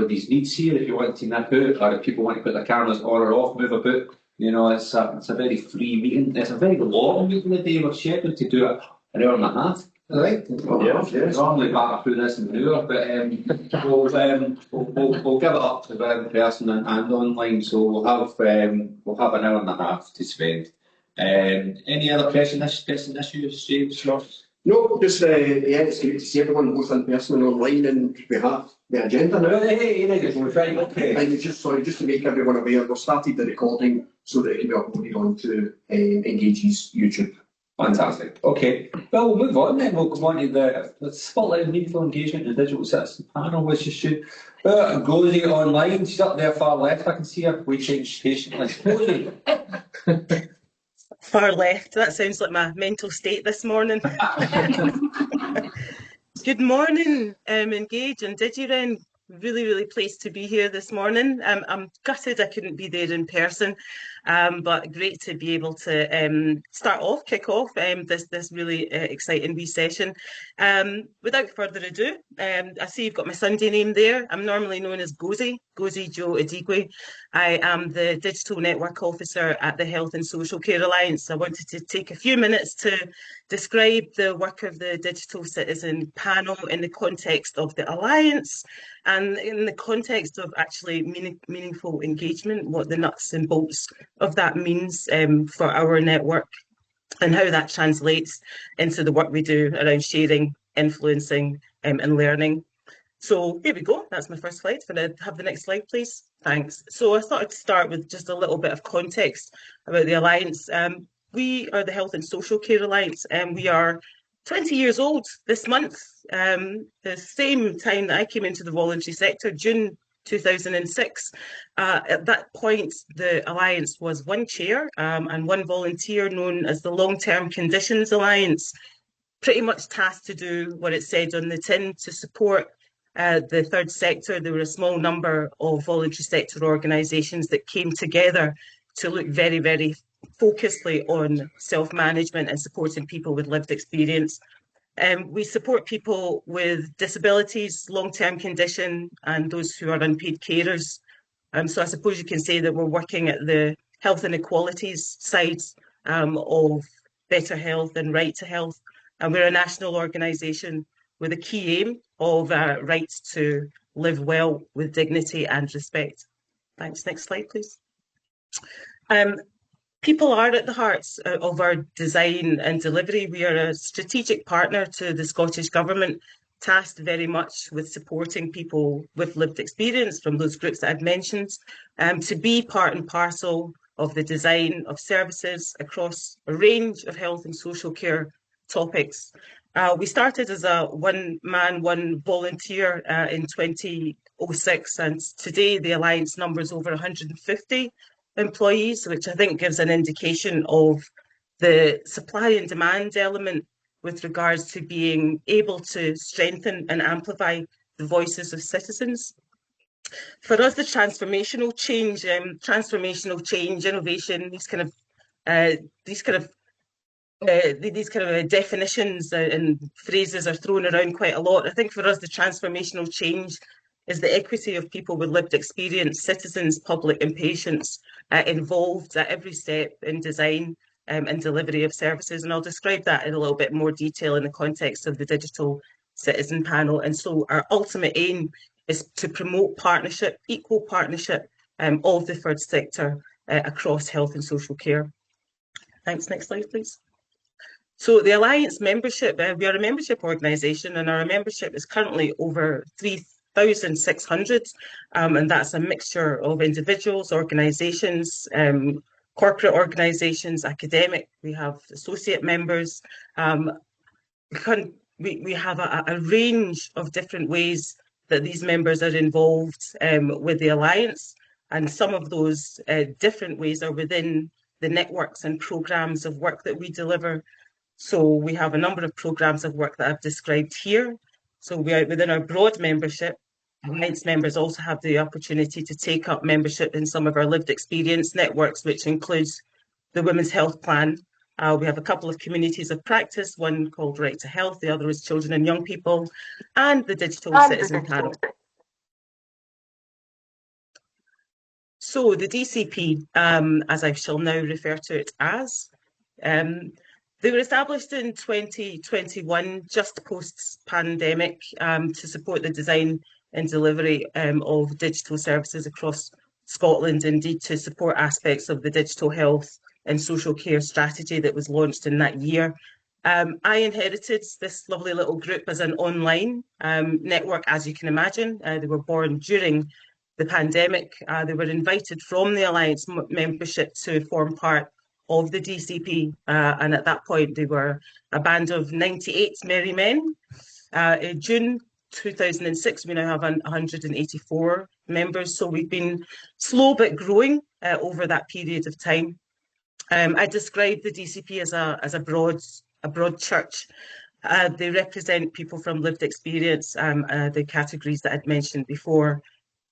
everybody's needs here. If you want to nip out, or if people want to put their cameras on or off, move about, it's a very free meeting. It's a very long meeting today. We're scheduled to do it an hour and a half. Right. Yeah. Normally back through this in an hour, but we'll give it up to the person and online. So we'll have an hour and a half to spend. Any other pressing issues, James? No, just it's great to see everyone both in person and online, and we have the agenda now. Hey, okay. And just to make everyone aware, we've started the recording so that it can be uploaded onto Engage's YouTube. Fantastic. Okay. Well, we'll move on then. We'll go on to the spotlight of meaningful engagement in the digital citizen panel, which is Gozie online. She's up there far left. I can see her. We changed patiently. Gozie. Far left. That sounds like my mental state this morning. Good morning, Engage and DigiRen. Really pleased to be here this morning. I'm gutted I couldn't be there in person, but great to be able to kick off this really exciting wee session. Without further ado, I see you've got my Sunday name there. I'm normally known as Gozie Jo Adigwe. I am the Digital Network Officer at the Health and Social Care Alliance. I wanted to take a few minutes to describe the work of the Digital Citizen Panel in the context of the Alliance and in the context of actually meaningful engagement, what the nuts and bolts of that means for our network and how that translates into the work we do around sharing, influencing and learning. So here we go, that's my first slide. Can I have the next slide, please? Thanks. So I thought I'd start with just a little bit of context about the Alliance. We are the Health and Social Care Alliance, and we are 20 years old this month, the same time that I came into the voluntary sector, June 2006. At that point, the Alliance was one chair and one volunteer known as the Long-Term Conditions Alliance, pretty much tasked to do what it said on the tin to support the third sector. There were a small number of voluntary sector organisations that came together to look very focusedly on self-management and supporting people with lived experience. We support people with disabilities, long-term condition, and those who are unpaid carers. So I suppose you can say that we're working at the health inequalities side of better health and right to health. And we're a national organisation with a key aim of rights to live well with dignity and respect. Thanks. Next slide, please. People are at the heart of our design and delivery. We are a strategic partner to the Scottish Government, tasked very much with supporting people with lived experience from those groups that I've mentioned, to be part and parcel of the design of services across a range of health and social care topics. We started as a one-man, one-volunteer in 2006, and today the Alliance numbers over 150 employees, which I think gives an indication of the supply and demand element with regards to being able to strengthen and amplify the voices of citizens. For us, the transformational change, innovation, these kind of definitions and phrases are thrown around quite a lot. I think for us, the transformational change is the equity of people with lived experience, citizens, public and patients involved at every step in design and delivery of services. And I'll describe that in a little bit more detail in the context of the Digital Citizen Panel. And so our ultimate aim is to promote partnership, equal partnership of the third sector across health and social care. Thanks. Next slide, please. So the Alliance membership, we are a membership organisation, and our membership is currently over 3,600, and that's a mixture of individuals, organisations, corporate organisations, academic. We have associate members. We have a range of different ways that these members are involved with the Alliance, and some of those different ways are within the networks and programmes of work that we deliver. So we have a number of programmes of work that I've described here. So we are within our broad membership. Alliance members also have the opportunity to take up membership in some of our lived experience networks, which includes the Women's Health Plan. We have a couple of communities of practice, one called Right to Health, the other is Children and Young People, and the Digital Citizen Panel. So the DCP, as I shall now refer to it as, they were established in 2021, just post-pandemic, to support the design and delivery of digital services across Scotland, indeed to support aspects of the digital health and social care strategy that was launched in that year. I inherited this lovely little group as an online network, as you can imagine. They were born during the pandemic. They were invited from the Alliance membership to form part of the DCP, and at that point they were a band of 98 merry men. In June 2006, we now have 184 members, so we've been slow but growing over that period of time. I describe the DCP as a broad church. They represent people from lived experience, the categories that I'd mentioned before,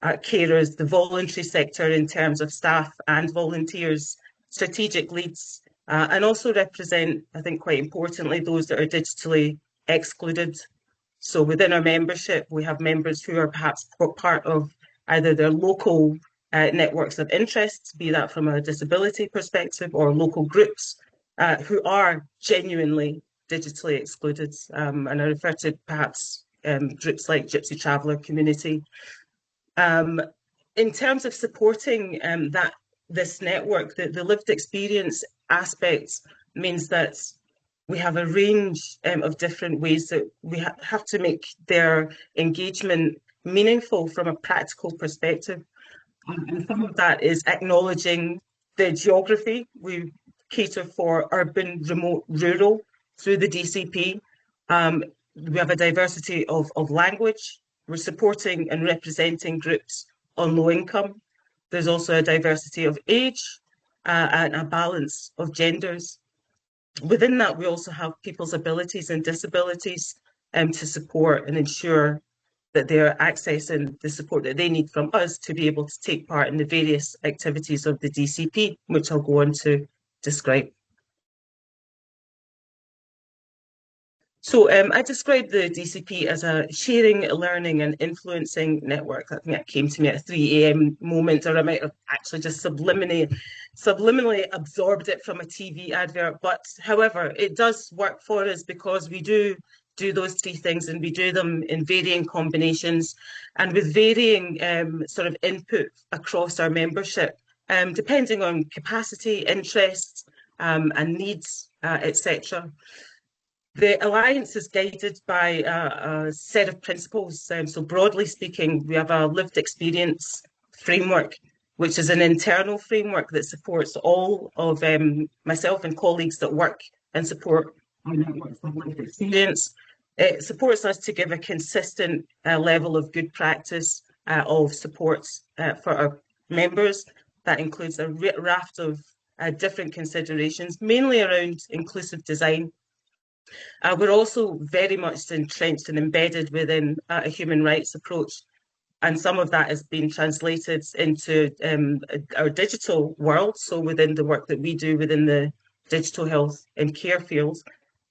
carers, the voluntary sector in terms of staff and volunteers, strategic leads, and also represent, I think quite importantly, those that are digitally excluded. So within our membership, we have members who are perhaps part of either their local networks of interest, be that from a disability perspective, or local groups who are genuinely digitally excluded. And I refer to perhaps groups like Gypsy Traveller Community. In terms of supporting this network, the lived experience aspect means that we have a range of different ways that we have to make their engagement meaningful from a practical perspective. And some of that is acknowledging the geography. We cater for urban, remote, rural through the DCP. We have a diversity of language. We're supporting and representing groups on low income. There's also a diversity of age and a balance of genders. Within that, we also have people's abilities and disabilities to support and ensure that they're accessing the support that they need from us to be able to take part in the various activities of the DCP, which I'll go on to describe. So I described the DCP as a sharing, learning and influencing network. I think that came to me at a 3 a.m. moment, or I might have actually just subliminally absorbed it from a TV advert. But however, it does work for us because we do those three things, and we do them in varying combinations and with varying sort of input across our membership, depending on capacity, interests and needs, etc. The Alliance is guided by a set of principles. So broadly speaking, we have a lived experience framework, which is an internal framework that supports all of myself and colleagues that work and support our networks of lived experience. It supports us to give a consistent level of good practice of support for our members. That includes a raft of different considerations, mainly around inclusive design. We're also very much entrenched and embedded within a human rights approach, and some of that has been translated into our digital world. So within the work that we do within the digital health and care field,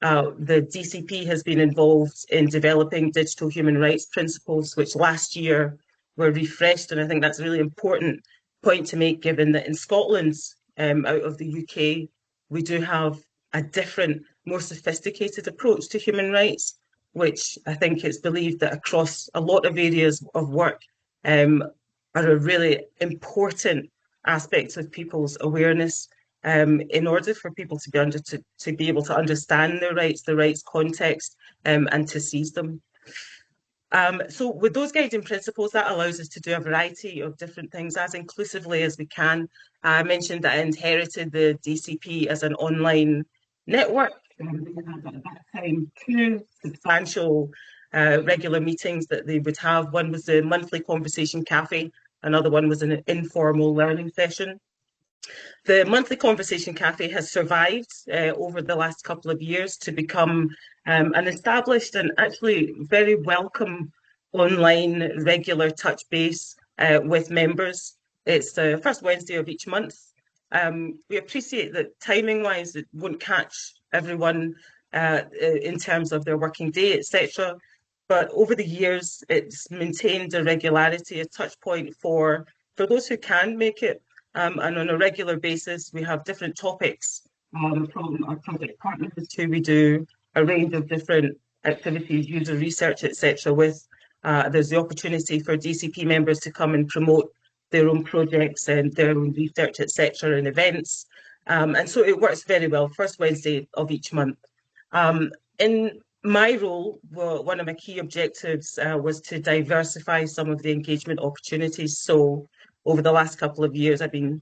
the DCP has been involved in developing digital human rights principles, which last year were refreshed. And I think that's a really important point to make, given that in Scotland, out of the UK, we do have a different, more sophisticated approach to human rights, which I think it's believed that across a lot of areas of work are a really important aspect of people's awareness in order for people to be able to understand their rights, the rights context, and to seize them. So with those guiding principles, that allows us to do a variety of different things as inclusively as we can. I mentioned that I inherited the DCP as an online network. They had at that time 2 substantial regular meetings that they would have. One was the monthly conversation cafe, another one was an informal learning session. The monthly conversation cafe has survived over the last couple of years to become an established and actually very welcome online regular touch base with members. It's the first Wednesday of each month. We appreciate that timing wise it won't catch everyone in terms of their working day, etc. But over the years, it's maintained a regularity, a touch point for for those who can make it, and on a regular basis, we have different topics from our project partners who we do a range of different activities, user research, etc. with. There's the opportunity for DCP members to come and promote their own projects and their own research, etc. and events. And so it works very well, first Wednesday of each month. In my role, well, one of my key objectives was to diversify some of the engagement opportunities. So over the last couple of years, I've been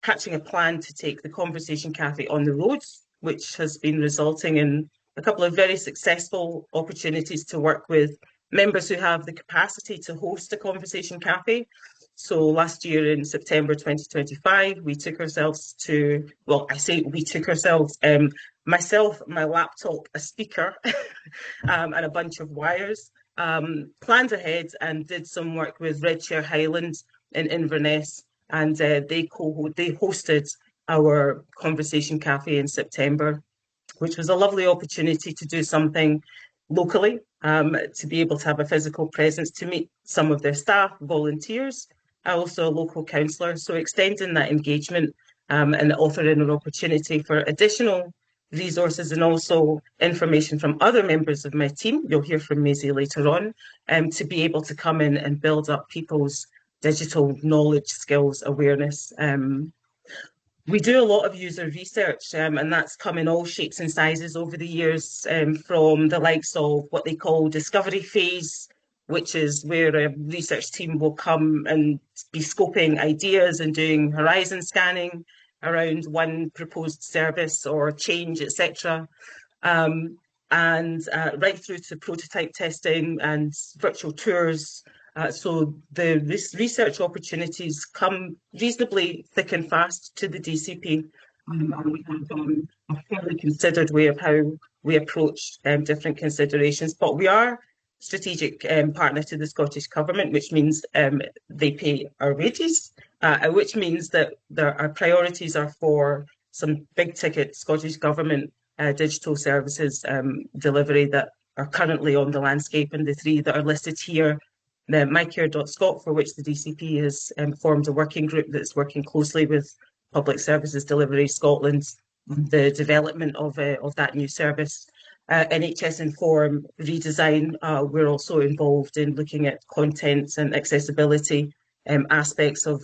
hatching a plan to take the Conversation Cafe on the roads, which has been resulting in a couple of very successful opportunities to work with members who have the capacity to host a Conversation Cafe. So last year in September 2025, we took ourselves to, well, I say we took ourselves, myself, my laptop, a speaker, and a bunch of wires, planned ahead and did some work with Red Chair Highland in Inverness, and they hosted our Conversation Cafe in September, which was a lovely opportunity to do something locally, to be able to have a physical presence, to meet some of their staff, volunteers, also a local councillor. So extending that engagement and offering an opportunity for additional resources and also information from other members of my team, you'll hear from Maisie later on, to be able to come in and build up people's digital knowledge, skills, awareness. We do a lot of user research, and that's come in all shapes and sizes over the years, from the likes of what they call discovery phase, which is where a research team will come and be scoping ideas and doing horizon scanning around one proposed service or change, etc. And right through to prototype testing and virtual tours. So the research opportunities come reasonably thick and fast to the DCP, and we have a fairly considered way of how we approach different considerations. But we are strategic partner to the Scottish Government, which means they pay our wages, which means that our priorities are for some big ticket Scottish Government digital services delivery that are currently on the landscape, and the three that are listed here. The mycare.scot, for which the DCP has formed a working group that's working closely with Public Services Delivery Scotland on the development of that new service. NHS Inform redesign, we're also involved in looking at content and accessibility aspects of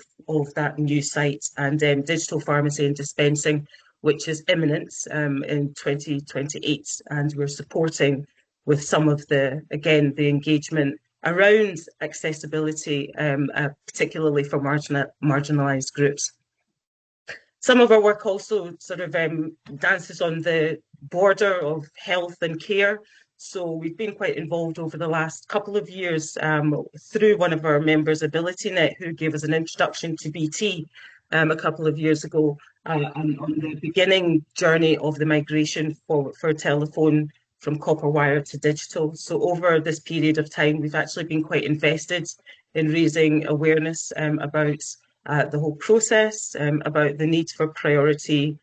that new site, and digital pharmacy and dispensing, which is imminent in 2028, and we're supporting with some of the engagement around accessibility, particularly for marginalised groups. Some of our work also sort of dances on the border of health and care. So we've been quite involved over the last couple of years through one of our members, AbilityNet, who gave us an introduction to BT a couple of years ago, on the beginning journey of the migration for telephone from copper wire to digital. So over this period of time, we've actually been quite invested in raising awareness about the whole process, about the need for priority,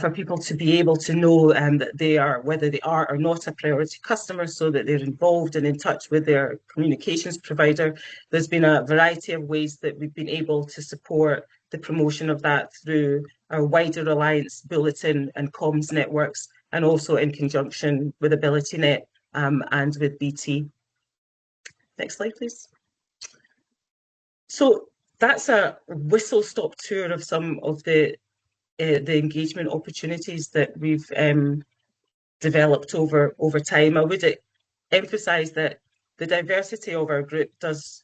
for people to be able to know that they are, whether they are or not a priority customer, so that they're involved and in touch with their communications provider. There's been a variety of ways that we've been able to support the promotion of that through our wider Alliance bulletin and comms networks, and also in conjunction with AbilityNet and with BT. Next slide, please. So that's a whistle-stop tour of some of the engagement opportunities that we've developed over time. I would emphasise that the diversity of our group does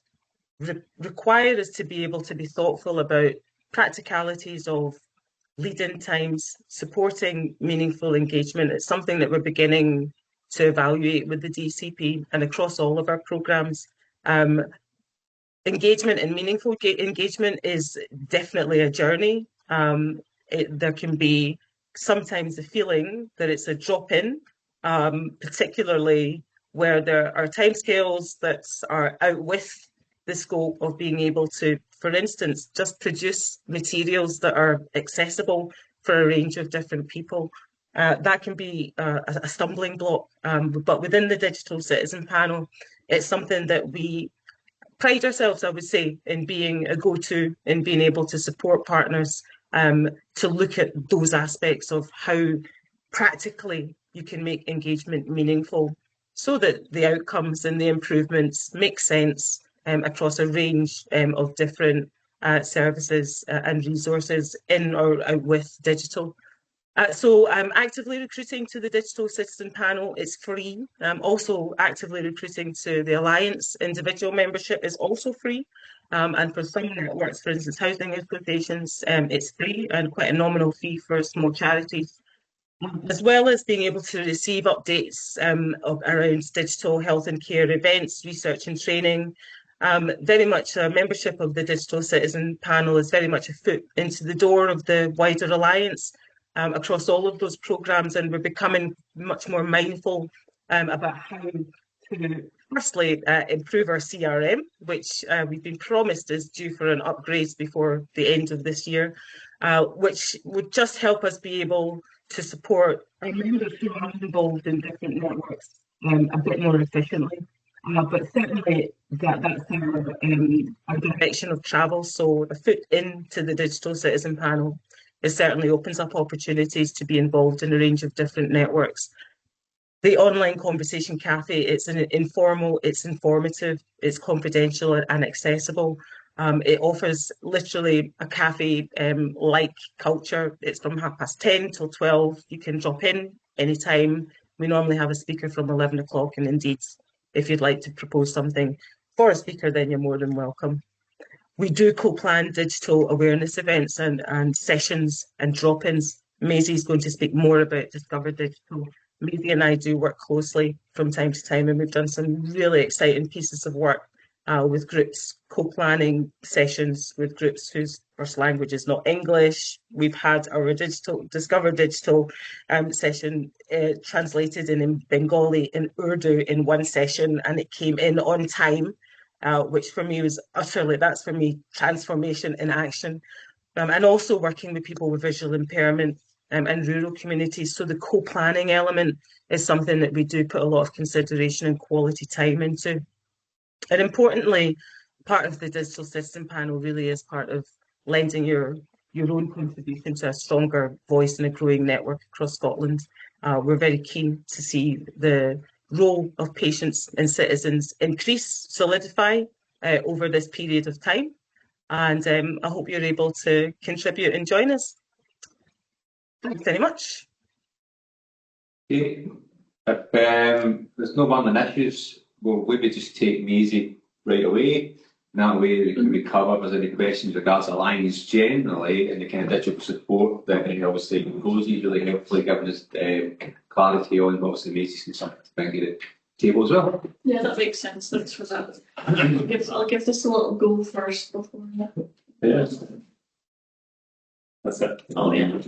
require us to be able to be thoughtful about practicalities of lead-in times, supporting meaningful engagement. It's something that we're beginning to evaluate with the DCP and across all of our programmes. Engagement and meaningful engagement is definitely a journey. There can be sometimes the feeling that it's a drop-in, particularly where there are timescales that are out with the scope of being able to, for instance, just produce materials that are accessible for a range of different people. That can be a stumbling block, but within the Digital Citizen Panel, it's something that we pride ourselves, I would say, in being a go-to, in being able to support partners to look at those aspects of how practically you can make engagement meaningful so that the outcomes and the improvements make sense across a range of different services and resources in or out with digital. So I'm actively recruiting to the Digital Citizen Panel. It's free. I'm also actively recruiting to the Alliance. Individual membership is also free. And for some networks, for instance, housing associations, it's free and quite a nominal fee for small charities, as well as being able to receive updates around digital health and care events, research and training. Very much a membership of the Digital Citizen Panel is very much a foot into the door of the wider Alliance across all of those programmes, and we're becoming much more mindful about how to firstly improve our CRM, which we've been promised is due for an upgrade before the end of this year, which would just help us be able to support our members who are involved in different networks a bit more efficiently. But certainly that's our direction of travel. So a foot into the Digital Citizen Panel, it certainly opens up opportunities to be involved in a range of different networks. The online conversation cafe, it's informal, it's informative, it's confidential and accessible. It offers literally a cafe like culture. It's from 10:30 till 12. You can drop in anytime. We normally have a speaker from 11 o'clock, and indeed, if you'd like to propose something for a speaker, then you're more than welcome. We do co-plan digital awareness events and sessions and drop-ins. Maisie's going to speak more about Discover Digital. Maisie and I do work closely from time to time, and we've done some really exciting pieces of work with groups, co-planning sessions with groups whose first language is not English. We've had our Discover Digital session translated in Bengali and Urdu in one session, and it came in on time, which for me was that's for me, transformation in action. And also working with people with visual impairment and rural communities. So the co-planning element is something that we do put a lot of consideration and quality time into. And importantly, part of the Digital Citizen Panel really is part of lending your own contribution to a stronger voice and a growing network across Scotland. We're very keen to see the role of patients and citizens increase, solidify over this period of time. And I hope you're able to contribute and join us. Thanks very much. Okay. If there's no burning issues, we'll maybe just take Maisie right away. And that way we cover if there's any questions regards Alliance generally and the kind of digital support that obviously Rosie's really helpfully giving us clarity on, but obviously Maisie's can something to bring to the table as well. Yeah, that makes sense. Thanks for that. I'll give this a little go first before that. Yeah. That's it. Oh yeah.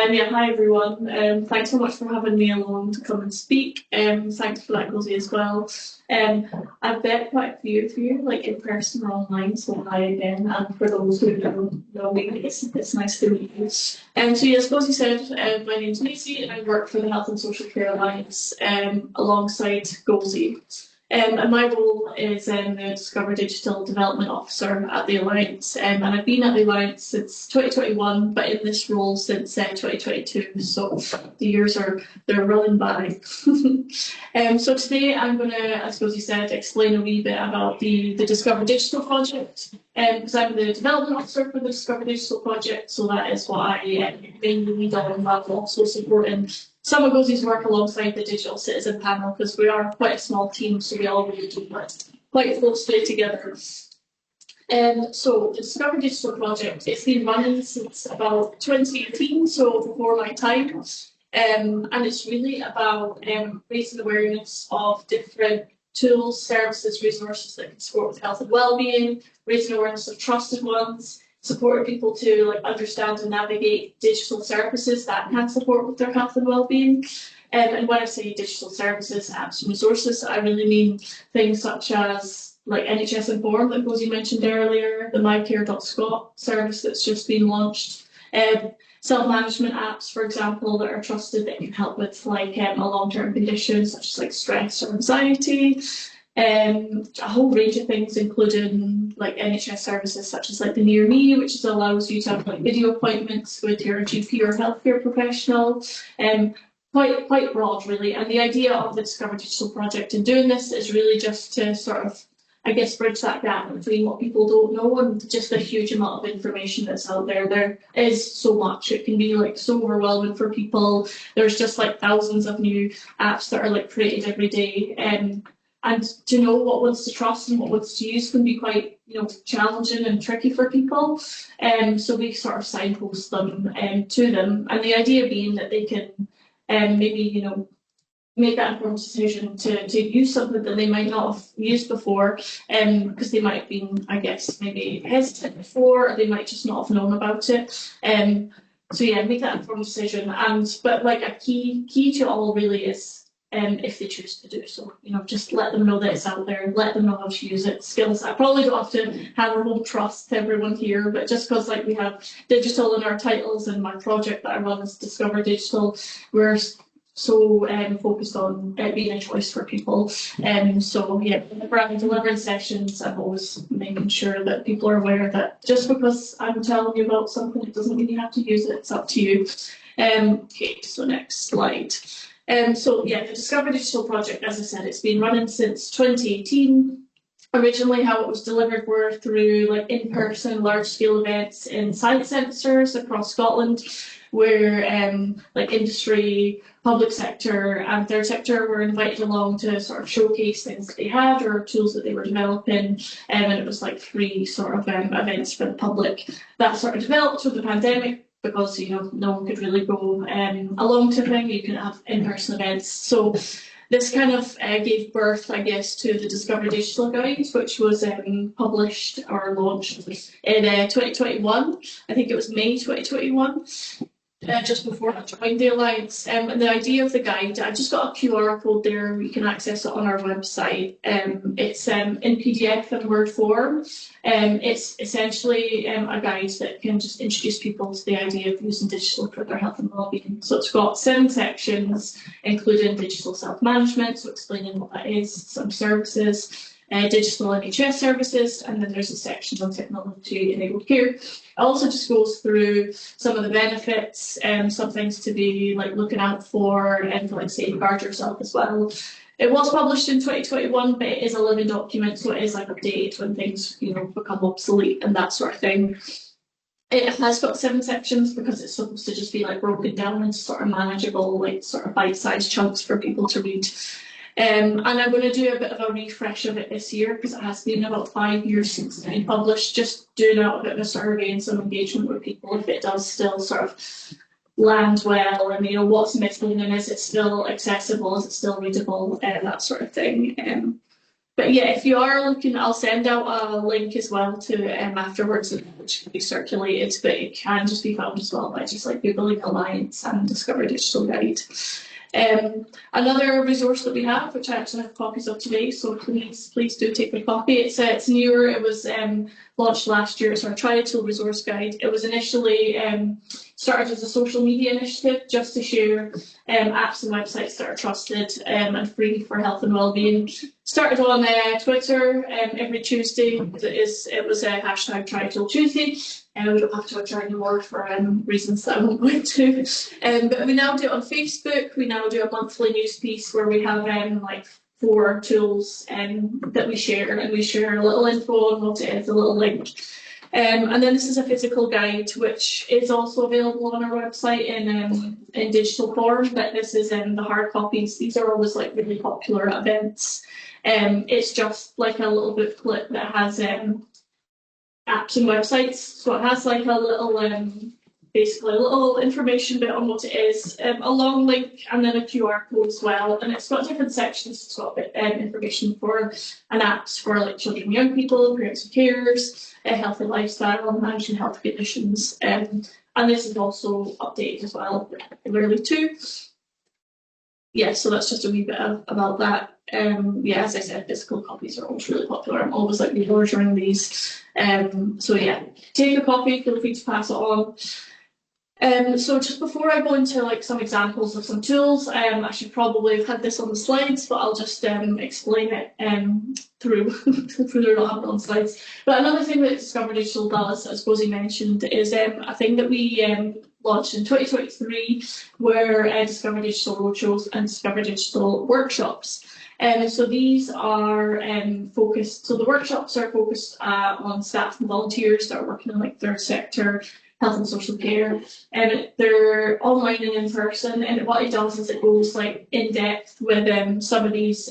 Yeah, hi everyone. Thanks so much for having me along to come and speak. Thanks for that, Rosie, as well. I've met quite a few of you, like in person or online, so hi again. And for those who don't know me, it's nice to meet you. So yeah, as Rosie said, my name's Maisie and I work for the Health and Social Care Alliance alongside Gozi. And my role is the Discover Digital Development Officer at the Alliance, and I've been at the Alliance since 2021, but in this role since 2022. So the years they're running by. So today I'm going to, as Rosie said, explain a wee bit about the Discover Digital project, because I'm the development officer for the Discover Digital project. So that is what I mainly lead on, and I'm also supporting some of Gozie's work alongside the Digital Citizen Panel, because we are quite a small team, so we all really do work quite closely together. So the Discover Digital project, it's been running since about 2018, so before my time. And it's really about raising awareness of different tools, services, resources that can support with health and well-being, raising awareness of trusted ones, supporting people to understand and navigate digital services that can support with their health and well-being. And when I say digital services, apps and resources, I really mean things such as NHS Inform that Rosie mentioned earlier, the mycare.scot service that's just been launched, self-management apps, for example, that are trusted that can help with a long-term condition such as stress or anxiety. A whole range of things, including like NHS services such as like the Near Me, which allows you to have like video appointments with your GP or healthcare professional. Quite broad really. And the idea of the Discover Digital project in doing this is really just to sort of, I guess, bridge that gap between what people don't know and just the huge amount of information that's out there. There is so much. It can be like so overwhelming for people. There's just like thousands of new apps that are like created every day. And to know what ones to trust and what ones to use can be quite, challenging and tricky for people. So we sort of signpost them to them. And the idea being that they can maybe, make that informed decision to use something that they might not have used before, because they might have been, I guess, maybe hesitant before, or they might just not have known about it. So yeah, make that informed decision. But like a key to all really is if they choose to do so, just let them know that it's out there, let them know how to use it. Skills I probably don't have to have a whole trust to everyone here, but just because like we have digital in our titles and my project that I run is Discover Digital, we're so focused on it being a choice for people. So yeah, whenever I'm delivering sessions, I'm always making sure that people are aware that just because I'm telling you about something, it doesn't mean you have to use it. It's up to you. Okay, so next slide. So yeah, the Discover Digital project, as I said, it's been running since 2018. Originally, how it was delivered were through like in-person large-scale events in science centres across Scotland, where like industry, public sector and third sector were invited along to sort of showcase things that they had or tools that they were developing, and it was like free sort of events for the public. That sort of developed with the pandemic because no one could really go along to things. You couldn't have in-person events, so this kind of gave birth, I guess, to the Discover Digital Guide, which was published or launched in 2021. I think it was May 2021. Just before I joined the Alliance. And the idea of the guide, I just got a QR code there, you can access it on our website. It's in PDF and Word form. It's essentially a guide that can just introduce people to the idea of using digital for their health and wellbeing. So it's got 7 sections, including digital self-management, so explaining what that is, some services, digital NHS services, and then there's a section on technology-enabled care. It also just goes through some of the benefits and some things to be like looking out for and like safeguard yourself as well. It was published in 2021, but it is a living document, so it is like updated when things become obsolete and that sort of thing. It has got 7 sections because it's supposed to just be like broken down into sort of manageable, like sort of bite-sized chunks for people to read. And I'm going to do a bit of a refresh of it this year because it has been about 5 years since it's been published, just doing out a bit of a survey and some engagement with people if it does still sort of land well and what's missing and is it still accessible, is it still readable, that sort of thing. But yeah, if you are looking, I'll send out a link as well to afterwards, which can be circulated, but it can just be found as well by just like Googling Alliance and Discover Digital Guide. Another resource that we have, which I actually have copies of today, so please do take a copy. It's newer. It was launched last year. It's our Try a Tool resource guide. It was initially started as a social media initiative just to share apps and websites that are trusted and free for health and wellbeing. Started on Twitter every Tuesday. It was a hashtag Try a Tool Tuesday. And we don't have to adjourn anymore for reasons that I won't go into. But we now do it on Facebook. We now do a monthly news piece where we have like 4 tools that we share, and we share a little info on what it is, a little link. And then this is a physical guide, which is also available on our website in digital form. But this is in the hard copies. These are always like really popular at events. It's just like a little booklet that has apps and websites, so it has like a little basically a little information bit on what it is, a long link and then a QR code as well, and it's got different sections. It's got information for and apps for like children and young people, parents and carers, healthy lifestyle, managing health conditions, and this is also updated as well regularly too. Yeah, so that's just a wee bit about that. Yeah, as I said, physical copies are always really popular. I'm always like reordering these. So yeah, take a copy, feel free to pass it on. So just before I go into like some examples of some tools, I should probably have had this on the slides, but I'll just explain it through through not having it on slides. But another thing that Discover Digital does, as Rosie mentioned, is a thing that we launched in 2023, were Discover Digital roadshows and Discover Digital workshops. So these are focused. So the workshops are focused on staff and volunteers that are working in like third sector health and social care, and they're online and in person. And what it does is it goes like in depth with some of these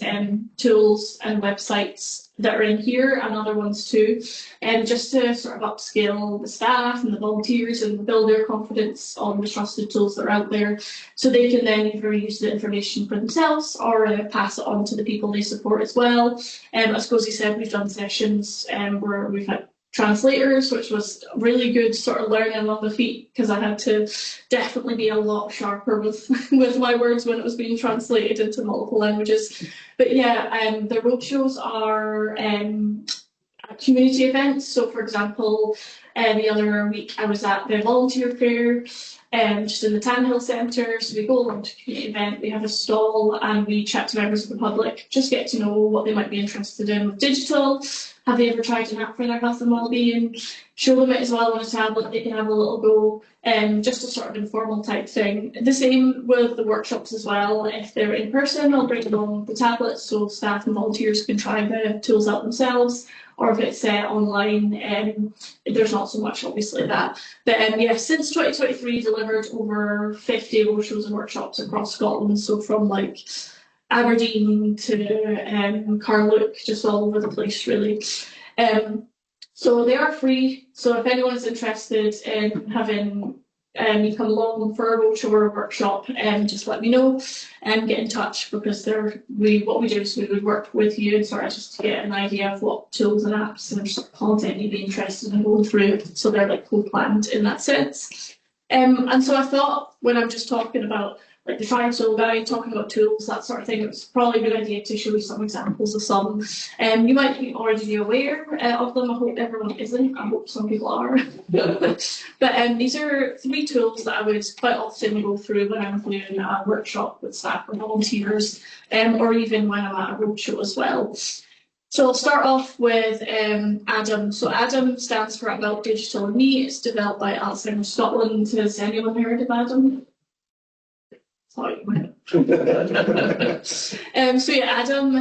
tools and websites that are in here and other ones too, and just to sort of upskill the staff and the volunteers and build their confidence on the trusted tools that are out there, so they can then either use the information for themselves or pass it on to the people they support as well. As Gozi said, we've done sessions where we've had translators, which was really good sort of learning on the feet, because I had to definitely be a lot sharper with with my words when it was being translated into multiple languages. But yeah, the roadshows are community events. So for example, the other week I was at the volunteer fair just in the Tannhill Centre. So we go along to a community event, we have a stall and we chat to members of the public, just get to know what they might be interested in with digital. Have they ever tried an app for their health and wellbeing? Show them it as well on a tablet, they can have a little go, just a sort of informal type thing. The same with the workshops as well. If they're in person, I'll bring along the tablets so staff and volunteers can try the tools out themselves. Or if it's online, there's not so much obviously that. But yeah, since 2023 delivered over 50 roadshows and workshops across Scotland, so from like Aberdeen to Carluke, just all over the place really. So they are free, so if anyone is interested in having you come along for a roadshow or a workshop, just let me know and get in touch, because what we do is we would work with you and sort of just to get an idea of what tools and apps and sort of content you'd be interested in going through. So they're like co-planned in that sense. And so I thought, when I'm just talking about like the triangle guide, talking about tools, that sort of thing, it was probably a good idea to show you some examples of some. You might be already aware of them. I hope everyone isn't. I hope some people are. But these are 3 tools that I would quite often go through when I'm doing a workshop with staff or volunteers, or even when I'm at a roadshow as well. So I'll start off with ADAM. So ADAM stands for About Digital and Me. It's developed by Alzheimer's Scotland. Has anyone heard of ADAM? Sorry. So yeah, ADAM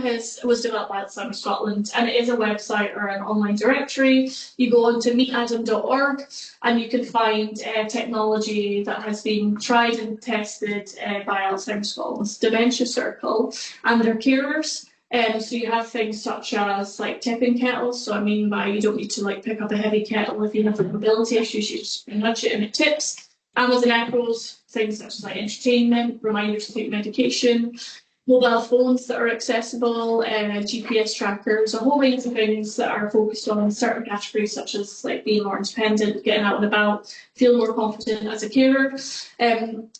was developed by Alzheimer's Scotland, and it is a website or an online directory. You go on to meetadam.org and you can find technology that has been tried and tested by Alzheimer's Scotland's Dementia Circle and their carers. So you have things such as like tipping kettles. So I mean by you don't need to like pick up a heavy kettle if you have mobility issues, you just nudge it and it tips. Amazon Echoes, things such as like entertainment, reminders to take medication, mobile phones that are accessible, GPS trackers, a whole range of things that are focused on certain categories such as like being more independent, getting out and about, feeling more confident as a carer. And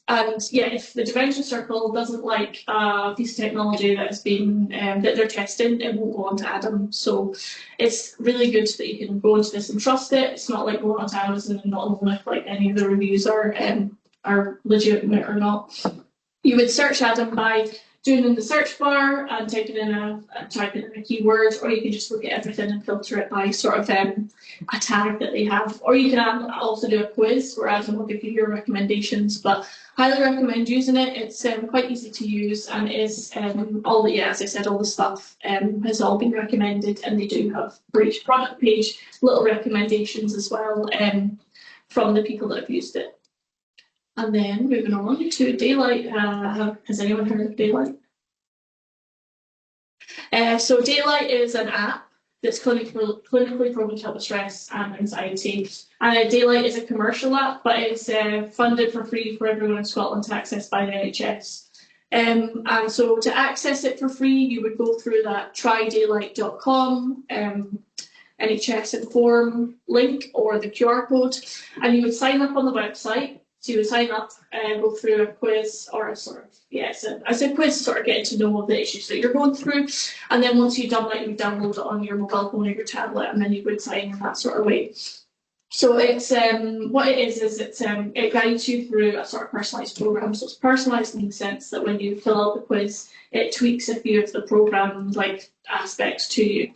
yeah, if the Dementia Circle doesn't like a piece of technology that has been that they're testing, it won't go on to ADAM. So it's really good that you can go into this and trust it. It's not like going on to Amazon and not knowing if like any of the reviews are legitimate or not. You would search ADAM by doing in the search bar and typing in a keyword, or you can just look at everything and filter it by sort of a tag that they have. Or you can also do a quiz where Adam will give you your recommendations, but highly recommend using it. It's quite easy to use and is as I said, all the stuff has all been recommended, and they do have for each product page little recommendations as well from the people that have used it. And then moving on to Daylight. Has anyone heard of Daylight? So Daylight is an app that's clinically proven to help with stress and anxiety. And Daylight is a commercial app, but it's funded for free for everyone in Scotland to access by the NHS. And so to access it for free, you would go through that trydaylight.com NHS Inform link or the QR code, and you would sign up on the website. So you would sign up and go through a quiz or a sort of, I said quiz, sort of getting to know the issues that you're going through. And then once you've done that, you would download it on your mobile phone or your tablet, and then you would sign in that sort of way. So it's what it is it's it guides you through a sort of personalised program. So it's personalised in the sense that when you fill out the quiz, it tweaks a few of the program like aspects to you.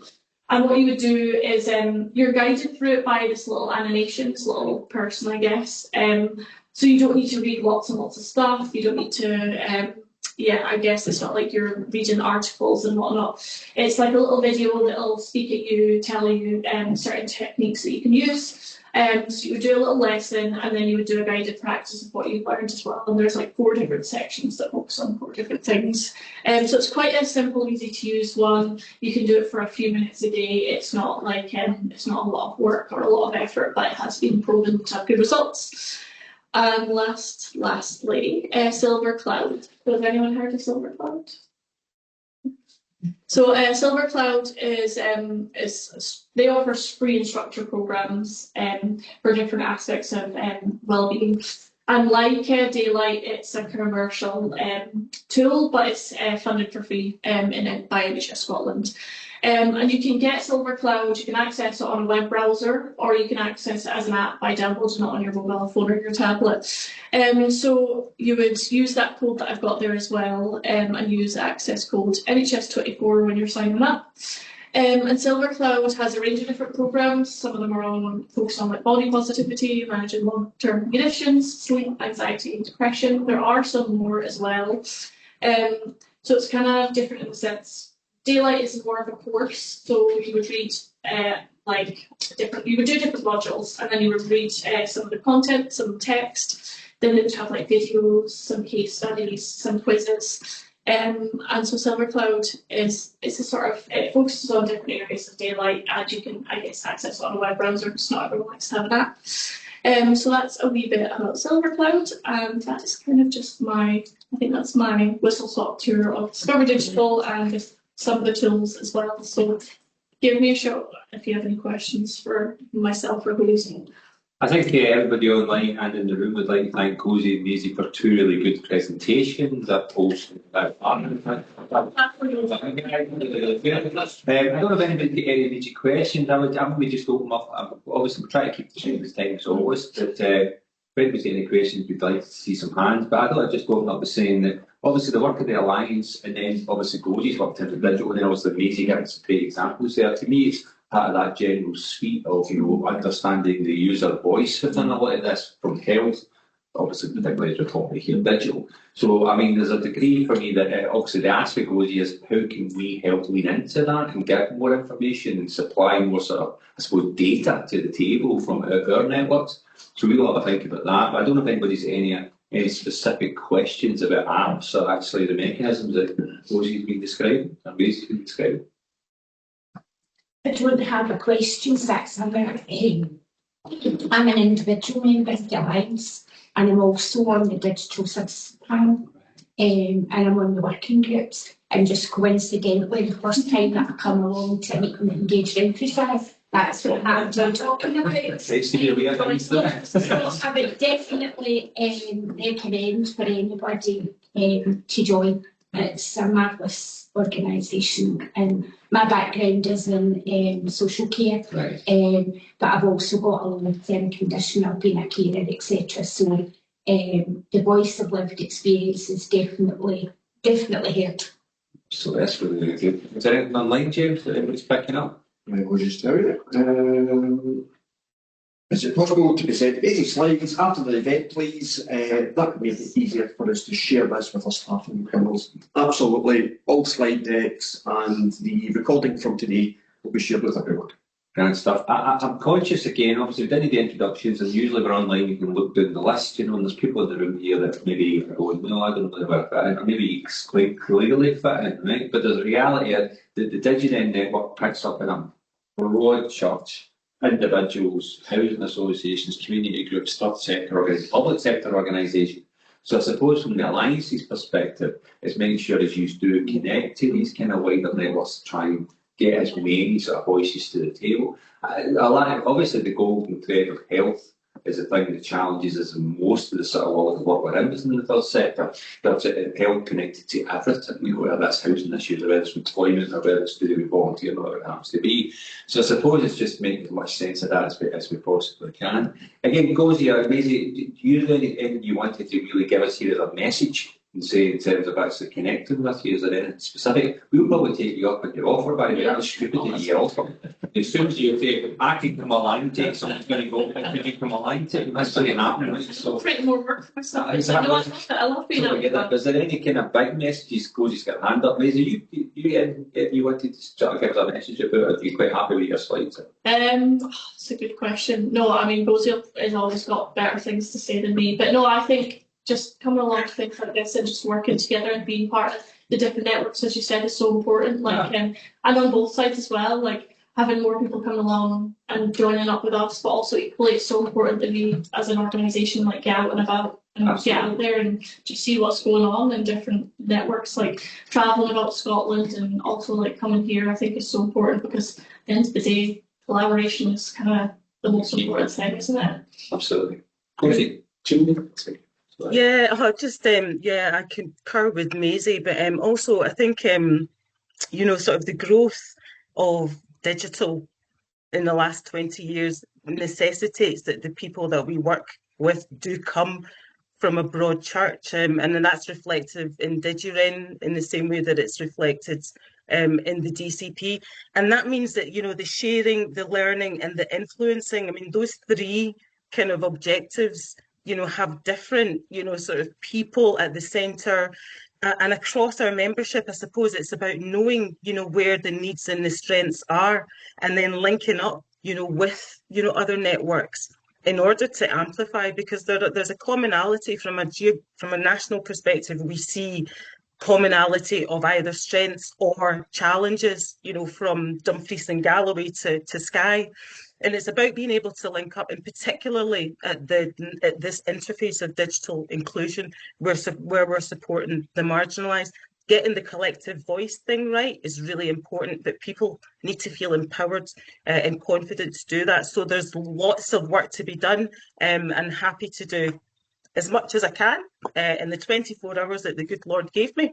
And what you would do is you're guided through it by this little animation, this little person, I guess. So you don't need to read lots and lots of stuff. You don't need to, yeah, I guess it's not like you're reading articles and whatnot. It's like a little video that'll speak at you, tell you certain techniques that you can use. So you would do a little lesson and then you would do a guided practice of what you've learned as well. And there's like 4 different sections that focus on 4 different things. So it's quite a simple, easy to use one. You can do it for a few minutes a day. It's not like it's not a lot of work or a lot of effort, but it has been proven to have good results. And lastly, Silver Cloud. Has anyone heard of Silver Cloud? So Silver Cloud is they offer free instructor programs for different aspects of wellbeing. And like Daylight, it's a commercial tool, but it's funded for free by NHS Scotland. And you can get Silver Cloud, you can access it on a web browser, or you can access it as an app by downloading it on your mobile phone or your tablet. So you would use that code that I've got there as well, and use the access code NHS24 when you're signing up. And Silver Cloud has a range of different programs. Some of them are focused on like body positivity, managing long-term conditions, sleep, anxiety, and depression. There are some more as well. So it's kind of different in the sense. Daylight is more of a course, so you would read you would do different modules, and then you would read some of the content, some text. Then it would have like videos, some case studies, some quizzes. And so Silver Cloud is a sort of, it focuses on different areas of Daylight, and you can, I guess, access it on a web browser because not everyone likes to have an app. So that's a wee bit about Silver Cloud, and that is kind of just I think that's my whistle-stop tour of Discover Digital and just some of the tools as well. So give me a shout if you have any questions for myself or who's. I think everybody online and in the room would like to thank Cozy and Maisie for 2 really good presentations. I don't know if anybody got any immediate questions. I would just open up. Obviously, we'll try to keep the same as time as always, but if anybody's got any questions, we'd like to see some hands. But I thought I'd just open up by saying that obviously the work of the Alliance, and then obviously Cozy's worked individually, and then obviously Maisie giving some great examples there. To me, it's part of that general suite of understanding the user voice within a lot of this, from health, obviously particularly as we're talking here, digital. So I mean, there's a degree for me that obviously the aspect goes is how can we help lean into that and get more information and supply more sort of, I suppose, data to the table from our networks. So we'll have a think about that. But I don't know if anybody's any specific questions about apps or actually the mechanisms that Rosie's been describing and Maisie's been describing. I don't have a question, that's about I'm an individual member of the Alliance, and I'm also on the digital services panel, and I'm on the working groups. And just coincidentally, the first time that I come along to meet and engage in exercise, that's what I'm talking about. Nice to be aware of So I would definitely recommend for anybody to join. It's a marvellous organisation, and my background is in social care, right. But I've also got a long-term condition. I've been a carer, etc. So the voice of lived experience is definitely heard. So that's really good. Is there anything online, James, that everybody's picking up? I will just tell you. Is it possible to present basic slides after the event, please? That would make it easier for us to share this with our staff and criminals. Absolutely. All slide decks and the recording from today will be shared with everyone. Grand stuff. I'm conscious again, obviously we've done the introductions, and usually we're online, you can look down the list, and there's people in the room here that maybe are going, no, I don't know where I fit in, or maybe quite clearly fit in, right? But there's a reality that the DigiRen network picks up in a broad church, individuals, housing associations, community groups, third sector, public sector organisations. So I suppose from the Alliance's perspective, it's making sure as you do connect to these kind of wider networks, try and get as many sort of voices to the table. Obviously the golden thread of health is the thing that challenges us most of the sort of work we're in in the third sector. But it's held connected to everything, whether that's housing issues, or whether it's employment, or whether it's to do with volunteering, or whatever it happens to be. So I suppose it's just making as much sense of that as we possibly can. Again, goes here, Maisie, do you have anything you wanted to really give us here as a message? And say in terms of actually connecting with you, is there anything specific? We'll probably take you up on your offer, by the way. That was stupid to your offer. As soon as you say, I can come along, take someone's going to go, could you come along, take that's going to happen. Right? So, create more work for myself. Exactly. No, I love it. I love being out there. Is there any kind of big messages? Cody's got a hand up. Maisie, you wanted to sort of give us a message about it? Are you quite happy with your slides? It's a good question. No, I mean, Rosie has always got better things to say than me. But no, I think just coming along to things like this and just working together and being part of the different networks, as you said, is so important. Like, and on both sides as well, like having more people coming along and joining up with us, but also equally it's so important that we as an organisation like get out and about and get out there and just see what's going on in different networks, like travelling about Scotland and also like coming here. I think is so important because at the end of the day, collaboration is kind of the most important thing, isn't it? Absolutely. Yeah, I just I concur with Maisie, but also I think sort of the growth of digital in the last 20 years necessitates that the people that we work with do come from a broad church, and then that's reflective in DigiRen in the same way that it's reflected in the DCP, and that means that the sharing, the learning, and the influencing. I mean, those three kind of objectives have different, sort of people at the centre. And across our membership, I suppose it's about knowing, where the needs and the strengths are, and then linking up, with, other networks in order to amplify, because there's a commonality from a national perspective. We see commonality of either strengths or challenges, from Dumfries and Galloway to Skye. And it's about being able to link up, and particularly at this interface of digital inclusion, where we're supporting the marginalised. Getting the collective voice thing right is really important, but people need to feel empowered and confident to do that. So there's lots of work to be done, and happy to do as much as I can in the 24 hours that the good Lord gave me.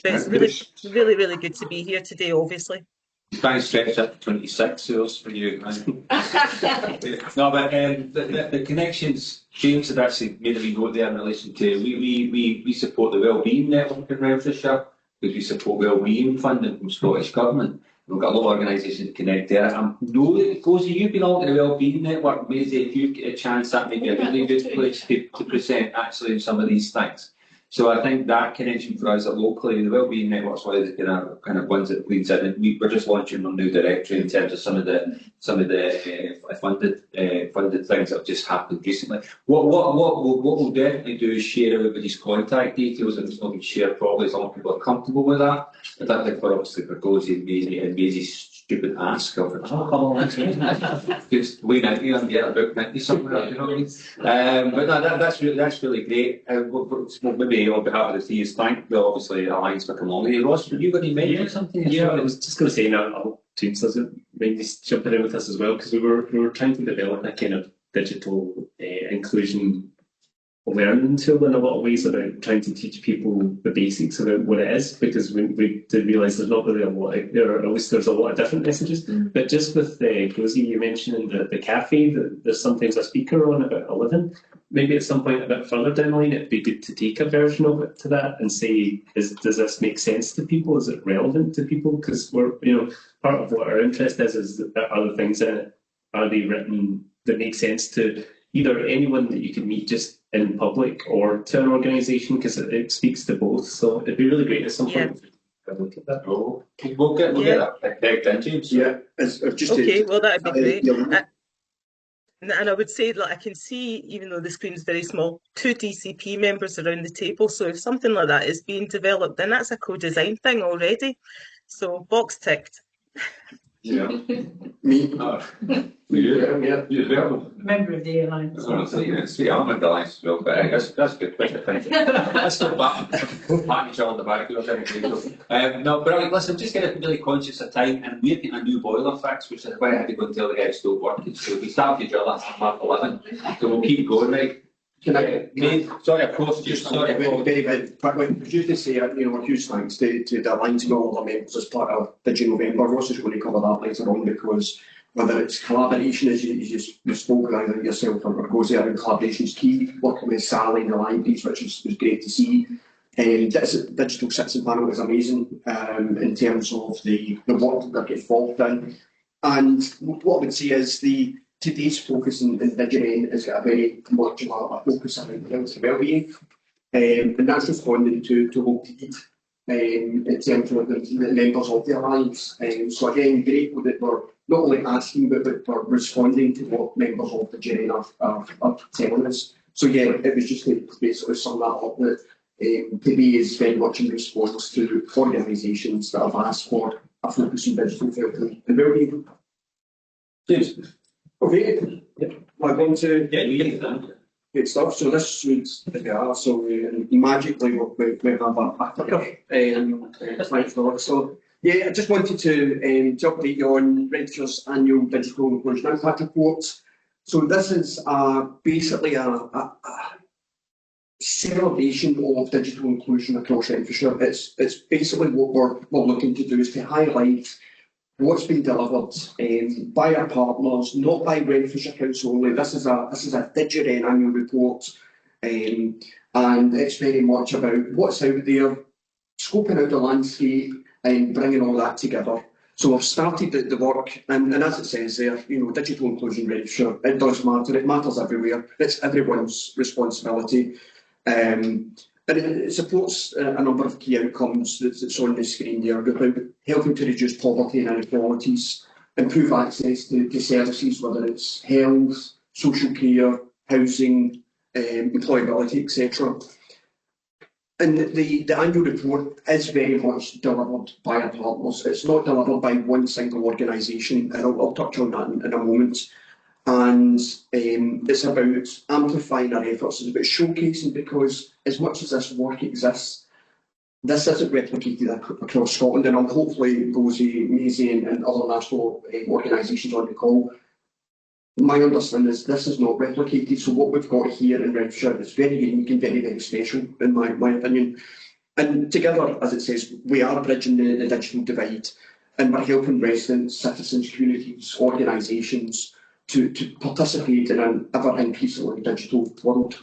But it's really, really, really good to be here today, obviously. Trying to stretch up to 26 sales for you. No, but the connections, James had actually made a wee note there in relation to we support the Wellbeing Network in Renfrewshire, because we support wellbeing funding from Scottish Government. We've got a lot of organisations to connect there. I know that Cozy, you belong to the Wellbeing Network. Maybe if you get a chance, that may be a really good place to present actually in some of these things. So I think that connection for us locally, the Wellbeing Network's one of the kind of ones that leads in. And we're just launching a new directory in terms of some of the funded things that have just happened recently. What we'll definitely do is share everybody's contact details, if it's not been shared properly, as long as people are comfortable with that. I don't think for obviously for Gozy and Maisie's stupid ask of just wait out here and get a book maybe somewhere, you know what I mean? But no, that's really great. Maybe on behalf of the teams, thank the obviously Alliance for coming along. Hey, Ross, were you going to mention something? Yeah, I was just going to say now, I'll James doesn't mind jumping in with us as well, because we were trying to develop a kind of digital inclusion learning tool in a lot of ways, about trying to teach people the basics about what it is, because we did realise there's not really a lot out there, or at least there's a lot of different messages. But just with Rosie, you mentioning the cafe, that there's sometimes a speaker on about a living. Maybe at some point a bit further down the line, it'd be good to take a version of it to that and say, does this make sense to people? Is it relevant to people? Because we're, part of what our interest is that are the things in it, are they written that make sense to either anyone that you can meet just in public or to an organisation, because it speaks to both. So it'd be really great at some point. Look at that. Oh, we'll get that pegged in, James. Yeah, well, that'd be great. And I would say that I can see, even though the screen's very small, 2 DCP members around the table. So if something like that is being developed, then that's a co-design thing already. So box ticked. Yeah. Me. Yeah. You Member of the Alliance. See, I'm in the Alliance as well, but that's good. Thank you. Let's not pat each other on the back. No, but like, listen, just getting really conscious of time, and we're getting a new boiler fix, which is why I had to go and tell the guys to work. So we started drill at 11, so we'll keep going, right? Can I? Sorry, of course, sorry. Very quickly, just to say, a huge thanks to the Alliance and all the members as part of DigiNovember. Ross is going to cover that later on, because whether it's collaboration, as you spoke, either yourself or goes there, and collaboration is key. Working with Sally and the libraries, which was great to see. Digital Citizen Panel is amazing in terms of the work that they're getting involved in. And what I would say is today's focus in DigiRen has got a very much of a focus around health and wellbeing, and that's responding to what we need in terms of the members of the Alliance. So again, grateful that we're not only asking, but we're responding to what members of DigiRen are telling us. So yeah, it was just to basically sum that up, that today is very much in response to organisations that have asked for a focus on digital health and wellbeing. James. Okay, we're going to Yeah, great stuff. So this should so magically we have a clicker. Thanks for that. So yeah, I just wanted to update you on Renfrew's annual digital inclusion impact report. So this is basically a celebration of digital inclusion across Renfrewshire. It's basically what we're looking to do is to highlight what's been delivered by our partners, not by Renfrewshire Council only. This is a DigiRen annual report, and it's very much about what's out there, scoping out the landscape, and bringing all that together. So we've started the work, and as it says there, digital inclusion Renfrewshire, it does matter. It matters everywhere. It's everyone's responsibility. And it supports a number of key outcomes that's on the screen here, about helping to reduce poverty and inequalities, improve access to services, whether it's health, social care, housing, employability, etc. And the annual report is very much delivered by our partners. It's not delivered by one single organisation, and I'll touch on that in a moment. And it's about amplifying our efforts, it's about showcasing, because as much as this work exists, this isn't replicated across Scotland, and hopefully Rosie, Maisie and other national organisations on the call. My understanding is this is not replicated, so what we've got here in Renfrewshire is very unique and very, very special, in my opinion. And together, as it says, we are bridging the digital divide, and we're helping residents, citizens, communities, organisations to participate in an ever-increasingly digital world.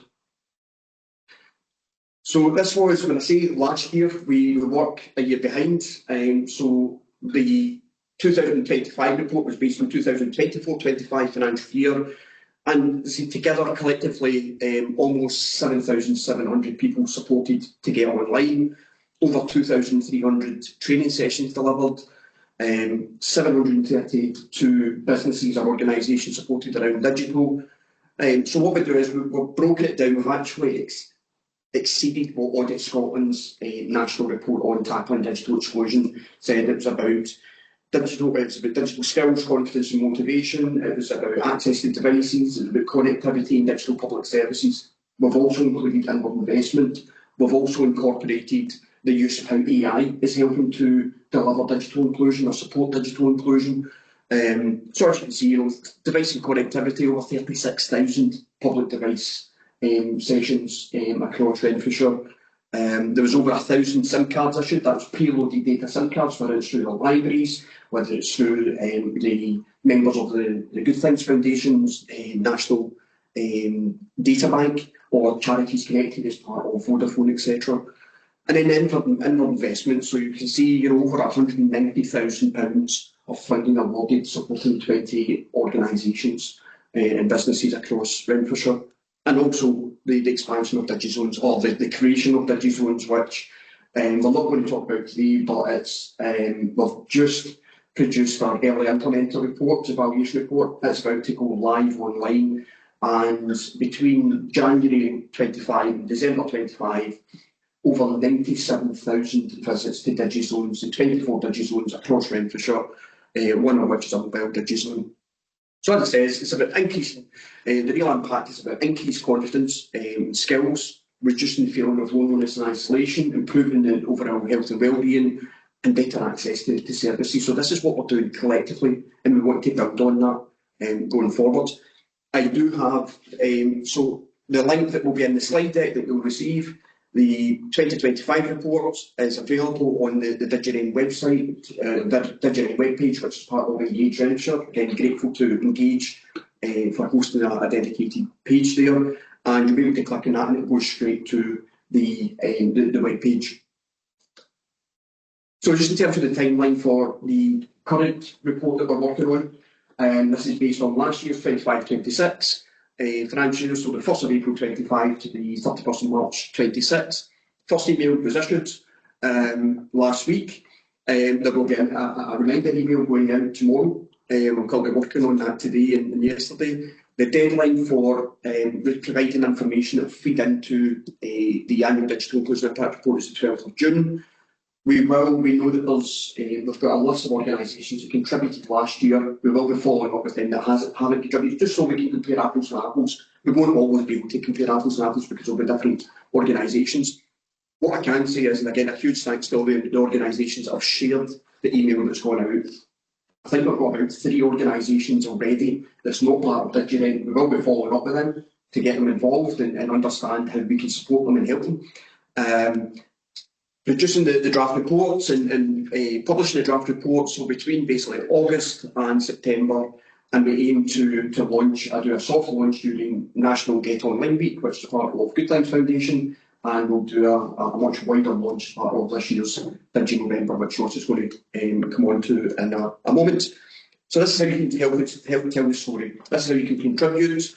So this was, when I say last year, we work a year behind. So the 2025 report was based on 2024-25 financial year. And see, together, collectively, almost 7,700 people supported to get online, over 2,300 training sessions delivered, 732 businesses or organisations supported around digital. So what we do is we've broken it down. We've actually exceeded what Audit Scotland's national report on tackling digital exclusion said. It was about digital skills, confidence and motivation. It was about access to devices. It was about connectivity and digital public services. We've also included inward investment. We've also incorporated the use of how AI is helping to deliver digital inclusion or support digital inclusion. So as you can see, device and connectivity, over 36,000 public device sessions across Renfrewshire. There was over 1,000 SIM cards issued. That's preloaded data SIM cards, whether it's through the libraries, whether it's through the members of the Good Things Foundation's National Data Bank, or charities connected as part of Vodafone, etc. And then inward investment. So you can see, over £190,000 of funding awarded, supporting 20 organisations and businesses across Renfrewshire. And also the expansion of DigiZones, or the creation of DigiZones, which we're not going to talk about today, but it's we've just produced our early implementer report, evaluation report. It's about to go live online, and between January 25 and December 25, over 97,000 visits to DigiZones, the 24 DigiZones across Renfrewshire. one of which is unveiled DigiRen. So as it says, it's about increasing, the real impact is about increased confidence, skills, reducing the feeling of loneliness and isolation, improving the overall health and well-being, and better access to services. So this is what we're doing collectively, and we want to build on that going forward. I do have, so the link that will be in the slide deck that you'll receive, the 2025 report is available on the DigiRen website, the DigiRen webpage, which is part of Engage Renfrewshire. Again, grateful to Engage for hosting a dedicated page there, and you'll be able to click on that and it goes straight to the webpage. So just in terms of the timeline for the current report that we're working on, this is based on last year's 25-26 financial year, so the 1st of April 25 to the 31st of March 26. First email was issued last week. There will be a reminder email going out tomorrow. I'm currently working on that today and yesterday. The deadline for providing information that will feed into the annual digital inclusion impact report is the 12th of June. We know that we've got a list of organisations that contributed last year. We will be following up with them that haven't contributed, just so we can compare apples and apples. We won't always be able to compare apples and apples because there'll be different organisations. What I can say is, and again, a huge thanks to all the organisations that have shared the email that's gone out. I think we've got about 3 organisations already that's not part of DigiRen. We will be following up with them to get them involved and understand how we can support them and help them. Producing the draft reports and publishing the draft reports, so between basically August and September, and we aim to launch, do a soft launch during National Get Online Week, which is part of Good Times Foundation, and we'll do a much wider launch part of this year's Digi November, which Ross is going to come on to in a moment. So this is how you can help tell the story. This is how you can contribute.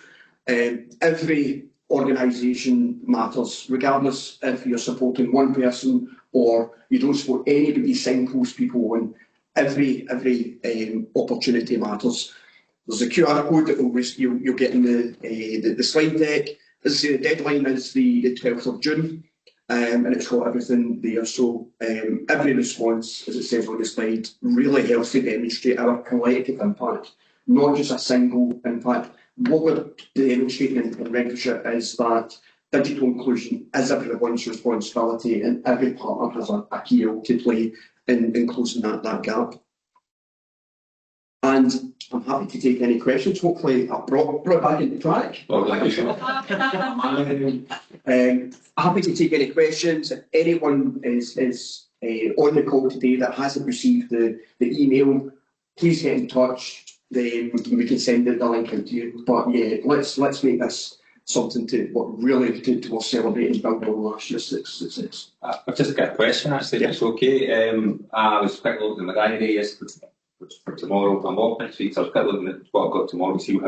Every organisation matters, regardless if you're supporting one person or you don't support anybody, signpost people on. Every opportunity matters. There's a QR code that you'll get in the slide deck. As I say, the deadline is the 12th of June, and it's got everything there. So every response, as it says on the slide, really helps to demonstrate our collective impact, not just a single impact. What we're demonstrating in Renfrewshire is that digital inclusion is everyone's responsibility, and every partner has a key role to play in closing that gap. And I'm happy to take any questions. Hopefully, I've brought back into track. Happy to take any questions. If anyone is on the call today that hasn't received the email, please get in touch. Then we can send the link out to you. But yeah, let's make this something to we'll celebrate and build on last year's success. I've just got a question actually, if it's okay. I was quick looking at my diary yesterday for tomorrow. I'm off next week, so I was quick looking at what I've got tomorrow to see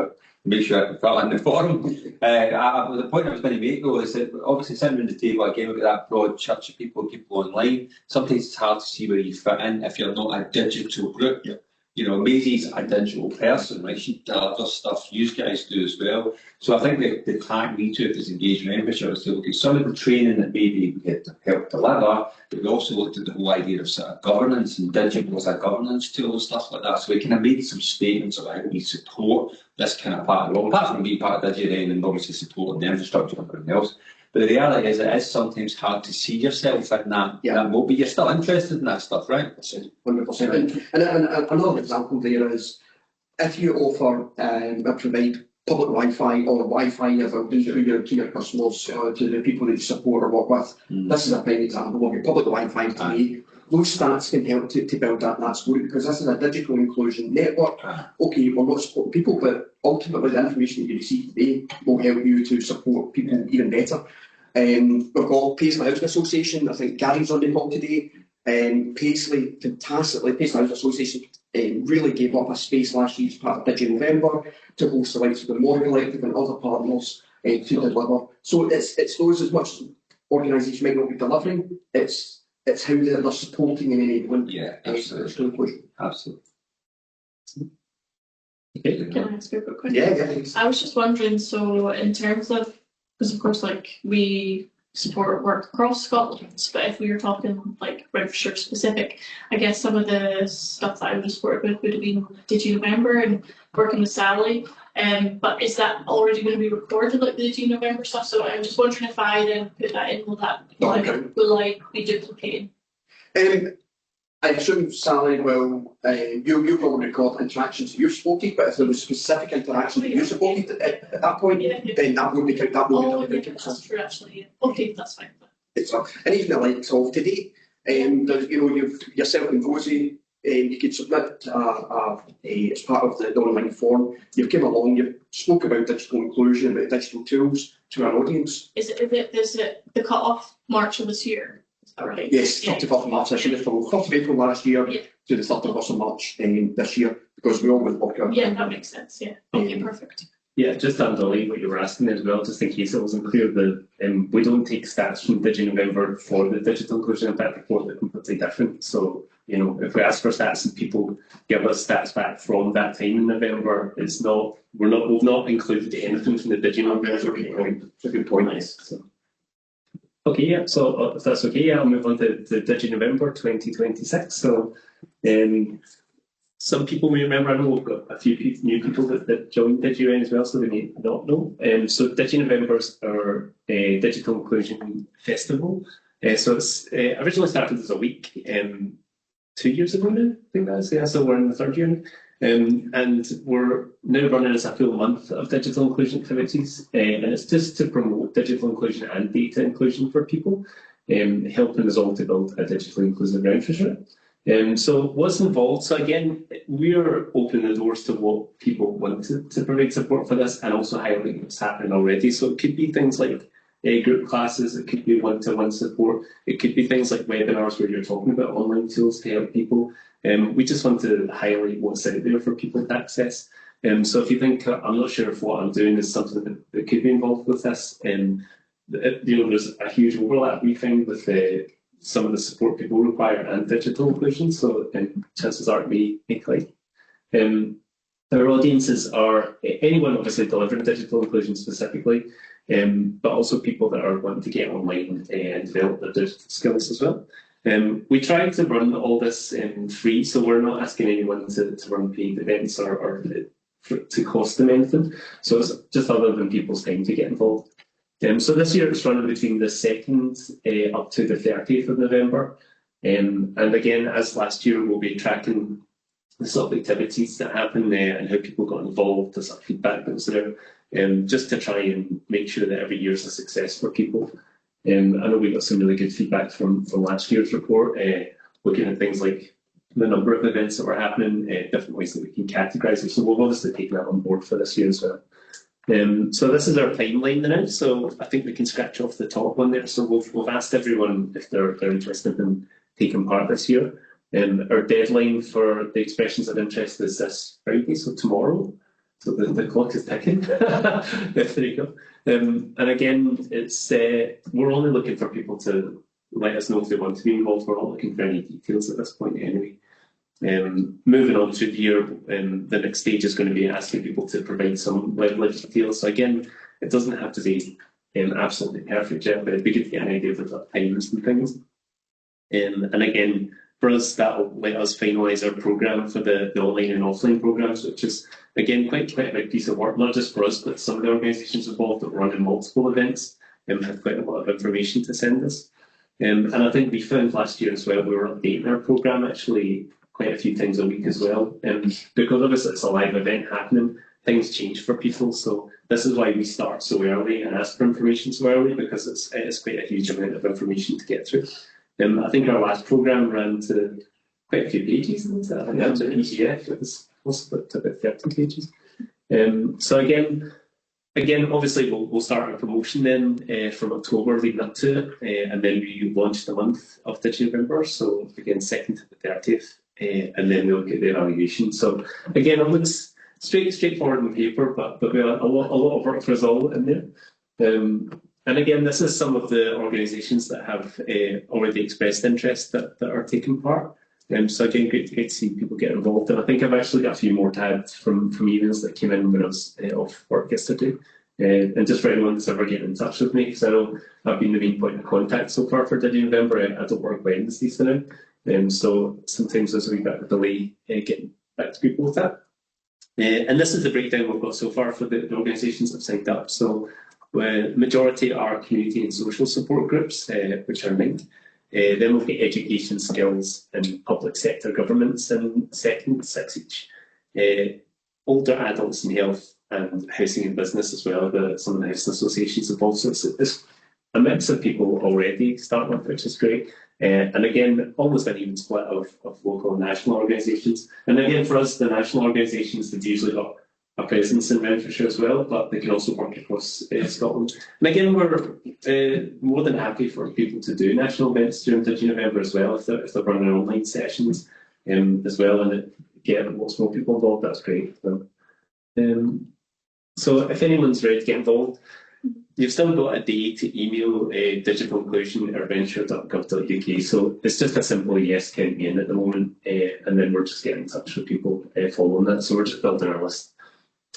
make sure I can fill in the forum. The point I was going to make though is that obviously sitting around the table again, we've got that broad church of people online. Sometimes it's hard to see where you fit in if you're not a digital group. Yeah. You know, Maisie's a digital person, right? She delivers stuff you guys do as well. So I think the tag we took is Engage Renfrewshire is to look at some of the training that maybe we had to help deliver, but we also looked at the whole idea of sort of governance and digital as a governance tool and stuff like that. So we kind of made some statements about how we support this kind of part of the role, apart from being part of DigiRen and obviously supporting the infrastructure and everything else. But the reality is it is sometimes hard to see yourself in that mode, but you're still interested in that stuff, right? 100%. And another example there is if you offer or provide public Wi-Fi or Wi-Fi to your customers, to the people that you support or work with. This is a prime example of your public Wi-Fi today. Those stats can help to build that story, because this is a digital inclusion network. Okay, we're not supporting people, but ultimately the information that you receive today will help you to support people even better. We've got Paisley Housing Association. I think Gary's on the call today. Paisley, fantastically, Paisley Housing Association really gave up a space last year as part of Digi November to host the likes of the Morgan Electric and other partners to deliver. So it's those, as much as organisations might not be delivering, it's how they're supporting and enabling. Yeah, absolutely. Absolutely. Can I ask you a quick question? Yeah. I was just wondering, so in terms of, because of course, like we support work across Scotland. But if we were talking like Renfrewshire specific, I guess some of the stuff that I would have supported with would have been November and working with Sally. But is that already going to be recorded, like the November stuff? So I'm just wondering if I then put that in, will I be duplicating? I assume, Sally, will you probably record interactions you've spoken, but if there was specific interaction that you supported at that point, then that would be That's true, actually. Yeah. Okay, that's fine. It's and even the likes of today, you've yourself and Rosie, you could submit as part of the online form. You've come along, you've spoke about digital inclusion, about digital tools to our audience. Is it the cut-off March of this year? Right. Yes, 31st of March this year, from 1st of April last year to the 31st of March this year, because we all went lockdown. Yeah, that makes sense, yeah. Okay, perfect. Yeah, just to underline what you were asking as well, just in case it wasn't clear, that we don't take stats from DigiNovember for the digital inclusion impact report. They're completely different. So, if we ask for stats and people give us stats back from that time in November, we've not included anything from the DigiNovember report. It's a good point. Nice. So. Okay, yeah, so if that's okay, I'll move on to DigiNovember 2026. So, some people may remember, I know we've got a few new people that joined DigiRen as well, so they may not know. So DigiNovember's our Digital Inclusion Festival. So it's originally started as a week 2 years ago now, I think that's, yeah, so we're in the third year. And we're now running as a full month of digital inclusion activities, and it's just to promote digital inclusion and data inclusion for people, helping us all to build a digitally inclusive Renfrewshire. So what's involved? So again, we're opening the doors to what people want to provide support for this, and also highlighting what's happening already. So it could be things like group classes, it could be one-to-one support, it could be things like webinars where you're talking about online tools to help people. We just want to highlight what's out there for people to access. So if you think, I'm not sure if what I'm doing is something that could be involved with this, there's a huge overlap we find with some of the support people require and digital inclusion, so chances are it may click. Our audiences are anyone obviously delivering digital inclusion specifically, but also people that are wanting to get online and develop their digital skills as well. We try to run all this free, so we're not asking anyone to run paid events or to cost them anything. So it's just other than people's time to get involved. So this year it's running between the 2nd up to the 30th of November. And again, as last year, we'll be tracking the sort of activities that happen and how people got involved, the sort of feedback that was there, just to try and make sure that every year is a success for people. I know we got some really good feedback from last year's report, looking at things like the number of events that were happening, different ways that we can categorise it. So we've obviously taken that on board for this year as well. So this is our timeline now. So I think we can scratch off the top one there. So we've asked everyone if they're interested in taking part this year. Our deadline for the expressions of interest is this Friday, so tomorrow. So the clock is ticking. There you go. And again, it's we're only looking for people to let us know if they want to be involved. We're not looking for any details at this point anyway. Moving on through the year, the next stage is going to be asking people to provide some level of details. So again, it doesn't have to be absolutely perfect yet, but it'd be good to get an idea of the times and things. And again, for us, that'll let us finalise our programme for the online and offline programmes, which is, again, quite a big piece of work, not just for us, but some of the organisations involved that run in multiple events and have quite a lot of information to send us. And I think we found last year as well, we were updating our programme actually quite a few times a week as well. And because obviously it's a live event happening, things change for people. So this is why we start so early and ask for information so early, because it's quite a huge amount of information to get through. I think our last programme ran to quite a few pages. I think that was an EGF. It was split to about 30 pages. So again, obviously we'll start our promotion then from October leading up to it, and then we launch the month of DigiNovember. So again, 2nd to the 30th, and then we'll get the evaluation. So again, it looks straightforward on paper, but we have a lot of work for us all in there. And again, this is some of the organisations that have already expressed interest that are taking part. So again, great to see people get involved. And I think I've actually got a few more tagged from emails that came in when I was off work yesterday. And just for anyone that's ever getting in touch with me, because I know I've been the main point of contact so far for DigiNovember. I don't work Wednesdays now, so sometimes there's a wee bit of a delay getting back to people with that. And this is the breakdown we've got so far for the organisations that have signed up. So majority are community and social support groups, which are 9. Then we'll get education, skills and public sector governments in second, 6 each. Older adults and health and housing and business as well. Some of the housing associations have also, it's a mix of people already starting with, which is great. And again, almost an even split of local and national organisations. And again, for us, the national organisations, they've usually got a presence in Renfrewshire as well, but they can also work across Scotland. And again, we're more than happy for people to do national events during DigiNovember as well, if they're running online sessions as well, and get lots more people involved. That's great. So if anyone's ready to get involved, you've still got a day to email digitalclusion@renfrewshire.gov.uk. So it's just a simple yes, count me in at the moment, and then we're just getting in touch with people following that. So we're just building our list.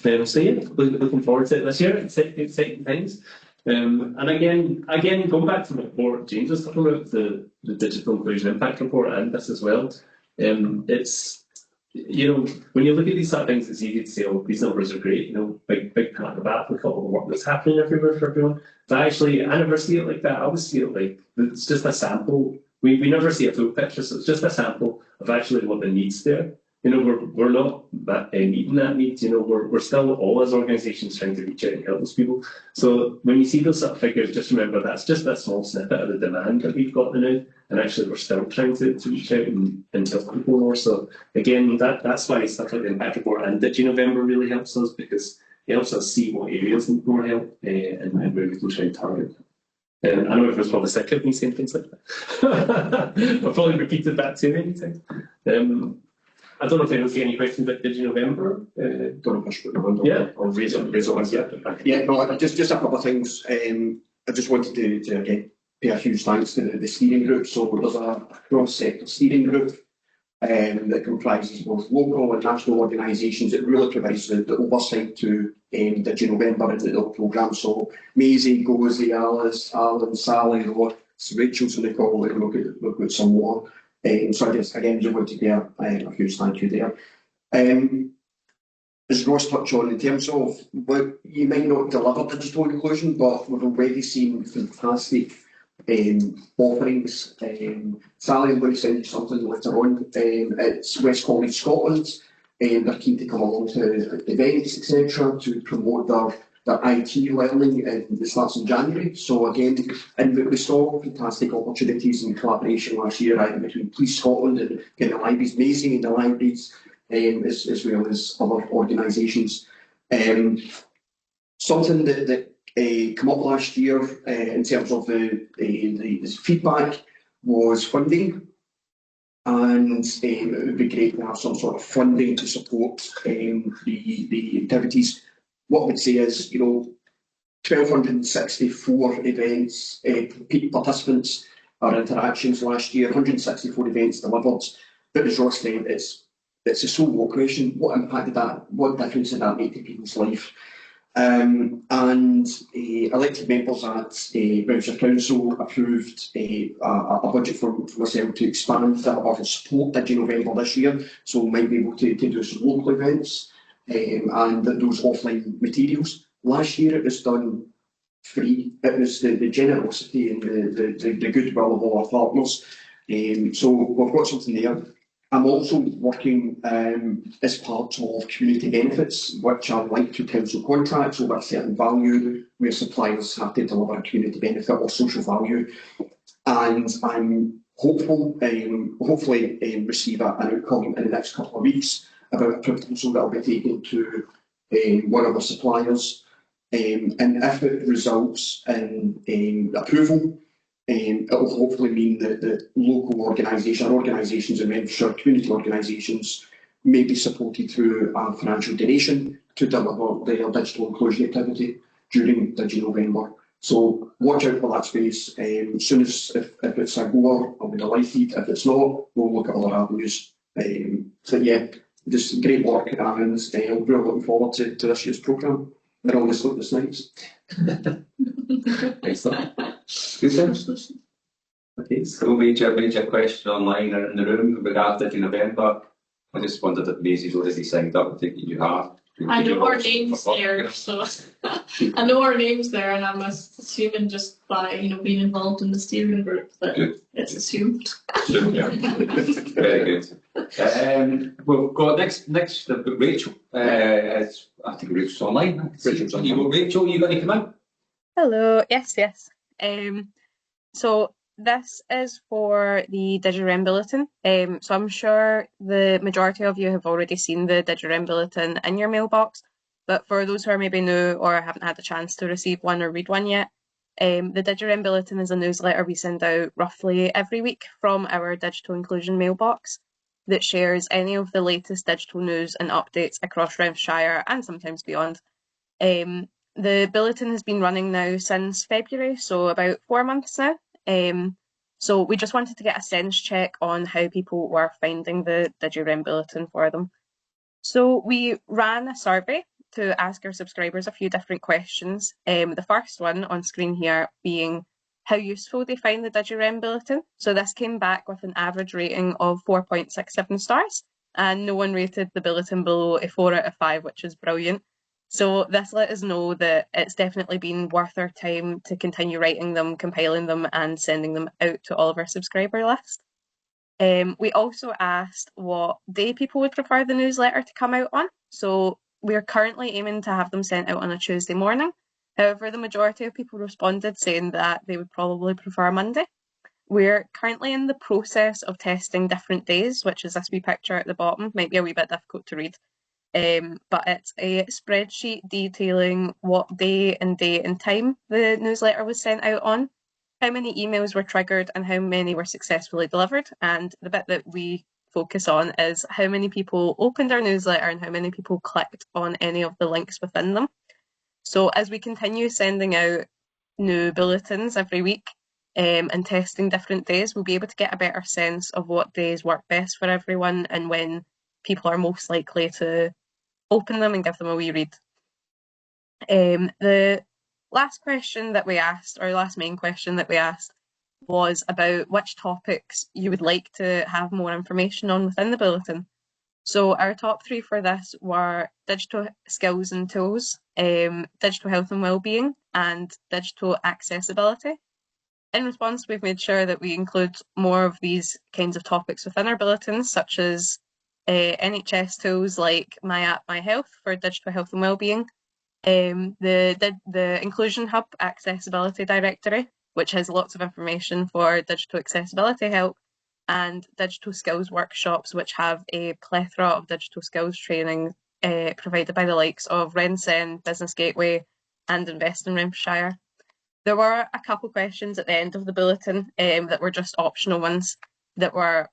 So yeah, looking forward to it this year. Exciting times. And again, going back to the report, James was talking about the Digital Inclusion Impact Report and this as well. It's, when you look at these sort of things, it's easy to say, oh, these numbers are great, big pat on the back, look at all the work that's happening everywhere for everyone. But actually, I never see it like that. I always see it like it's just a sample. We never see a full picture, so it's just a sample of actually what the needs there. We're not meeting that need. We're still all as organisations trying to reach out and help those people. So when you see those sort of figures, just remember that's just a small snippet of the demand that we've got now, and actually we're still trying to reach out and help people more. So again, that's why stuff like the impact report and DigiNovember really helps us, because it helps us see what areas need more help and where we can try and target. I know everyone's probably sick of me saying things like that. I've probably repeated that too many times. I don't know if anyone's got any questions about DigiNovember. Don't know if I should put the window. Yeah. I'll raise it. Yeah, no, just a couple of things. I just wanted to again pay a huge thanks to the steering group. So there's a cross-sector steering group that comprises both local and national organisations. It really provides the oversight to DigiNovember and the programme. So Maisie, Gozie, Alice, Alan, Sally, Rachel's in the call. Look at some more. So I just again just want to give a huge thank you there. As Ross touched on, in terms of what you might not deliver digital inclusion, but we've already seen fantastic offerings. Sally, I'm going to send you something later on. It's West College Scotland, and they're keen to come along to events, etc., to promote their IT learning, and it starts in January. So again, and we saw fantastic opportunities in collaboration last year, either between Police Scotland and the libraries, Maisie and the libraries, as well as other organisations. Something that came up last year in terms of the feedback was funding, and it would be great to have some sort of funding to support the activities. What I would say is, 1,264 events, participants or interactions last year, 164 events delivered. But as Ross said, it's a so what question. What impact did that? What difference did that make to people's life? And elected members at Renfrewshire Council approved a budget for myself to expand that or to support DigiNovember this year, so we might be able to do some local events. And those offline materials. Last year it was done free. It was the generosity and the goodwill of all our partners. So we've got something there. I'm also working as part of community benefits, which are linked to council contracts over a certain value, where suppliers have to deliver a community benefit or social value. And I'm hopeful, hopefully receive an outcome in the next couple of weeks about a proposal that will be taken to one of our suppliers, and if it results in approval, it will hopefully mean that the local organisations in Renfrewshire, community organisations, may be supported through a financial donation to deliver their digital inclusion activity during DigiNovember. So watch out for that space. As soon as if it's a goer, I'll be delighted. If it's not, we'll look at other avenues. So yeah, just great work, and I'm really looking forward to this year's programme. they're all the sleepless nights. Excellent. Good sense. Okay, so major question online or in the room with regard to November. I just wondered if Maisie's already signed up. I think you have. I know our names there, so I know our names there, and I'm assuming just by being involved in the steering group that it's assumed. Yeah. Very good. We've got next Rachel. I think Rachel's online. Rachel, you got to come in? Hello, yes. So this is for the DigiRen bulletin. So I'm sure the majority of you have already seen the DigiRen bulletin in your mailbox, but for those who are maybe new or haven't had the chance to receive one or read one yet, the DigiRen bulletin is a newsletter we send out roughly every week from our digital inclusion mailbox that shares any of the latest digital news and updates across Renfrewshire and sometimes beyond. The bulletin has been running now since February, so about 4 months now. So we just wanted to get a sense check on how people were finding the DigiRen bulletin for them. So we ran a survey to ask our subscribers a few different questions. The first one on screen here being how useful they find the DigiRen bulletin. So this came back with an average rating of 4.67 stars, and no one rated the bulletin below a 4 out of 5, which is brilliant. So this let us know that it's definitely been worth our time to continue writing them, compiling them and sending them out to all of our subscriber list. We also asked what day people would prefer the newsletter to come out on. So we're currently aiming to have them sent out on a Tuesday morning. However, the majority of people responded saying that they would probably prefer Monday. We're currently in the process of testing different days, which is this wee picture at the bottom, might be a wee bit difficult to read. But it's a spreadsheet detailing what day and date and time the newsletter was sent out on, how many emails were triggered and how many were successfully delivered. And the bit that we focus on is how many people opened our newsletter and how many people clicked on any of the links within them. So as we continue sending out new bulletins every week and testing different days, we'll be able to get a better sense of what days work best for everyone and when people are most likely to open them and give them a wee read. The last question that we asked, or last main question that we asked, was about which topics you would like to have more information on within the bulletin. So our top 3 for this were digital skills and tools, digital health and wellbeing, and digital accessibility. In response, we've made sure that we include more of these kinds of topics within our bulletins, such as NHS tools like My App, My Health for digital health and wellbeing, the Inclusion Hub accessibility directory, which has lots of information for digital accessibility help, and digital skills workshops, which have a plethora of digital skills training provided by the likes of RenSen, Business Gateway, and Invest in Renfrewshire. There were a couple questions at the end of the bulletin that were just optional ones that were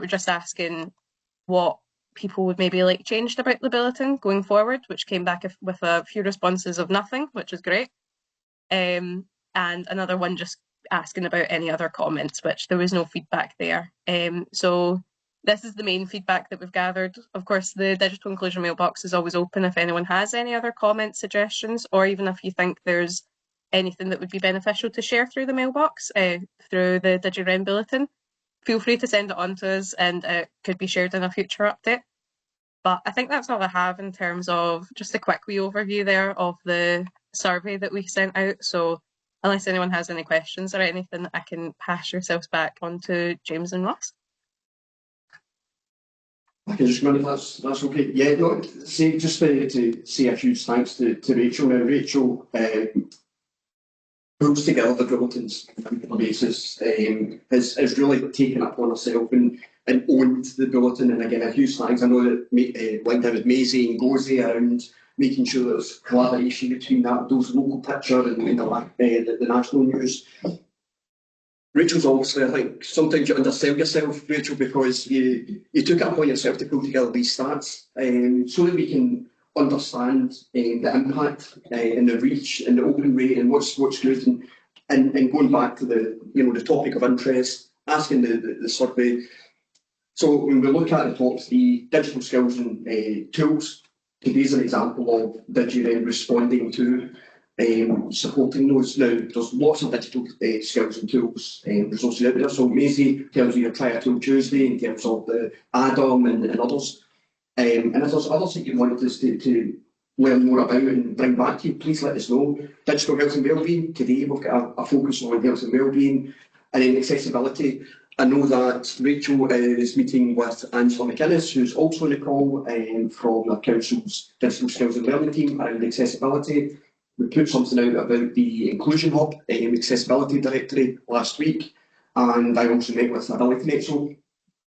just asking what people would maybe like changed about the bulletin going forward, which came back with a few responses of nothing, which is great. And another one just asking about any other comments, which there was no feedback there. So this is the main feedback that we've gathered. Of course, the digital inclusion mailbox is always open if anyone has any other comments, suggestions, or even if you think there's anything that would be beneficial to share through the mailbox, through the DigiRen bulletin. Feel free to send it on to us and it could be shared in a future update. But I think that's all I have in terms of just a quick wee overview there of the survey that we sent out. So unless anyone has any questions or anything, I can pass yourselves back on to James and Ross. I can just run if that's okay. Yeah, no, just to say a huge thanks to Rachel. Now, Rachel pulls together the bulletins on a regular basis, has really taken it upon herself and owned the bulletin. And again, a huge thanks. I know that linked in with Maisie and Gozie around making sure there's collaboration between those local picture and the national news. Rachel's obviously, I think, sometimes you undersell yourself, Rachel, because you took it upon yourself to pull together these stats so that we can understand the impact and the reach and the open rate and what's good and going back to the topic of interest, asking the survey. So when we look at the top 3, digital skills and tools, today's an example of DigiRen responding to supporting those. Now, there's lots of digital skills and tools resources out there. So Maisie tells you try a tool Tuesday in terms of the Adam and others. And if there's others that you want us to learn more about and bring back to you, please let us know. Digital health and wellbeing, today we've got a focus on health and wellbeing, and then accessibility. I know that Rachel is meeting with Angela McInnes, who's also on the call from the Council's Digital Skills and Learning team around accessibility. We put something out about the Inclusion Hub accessibility directory last week, and I also met with AbilityNet. So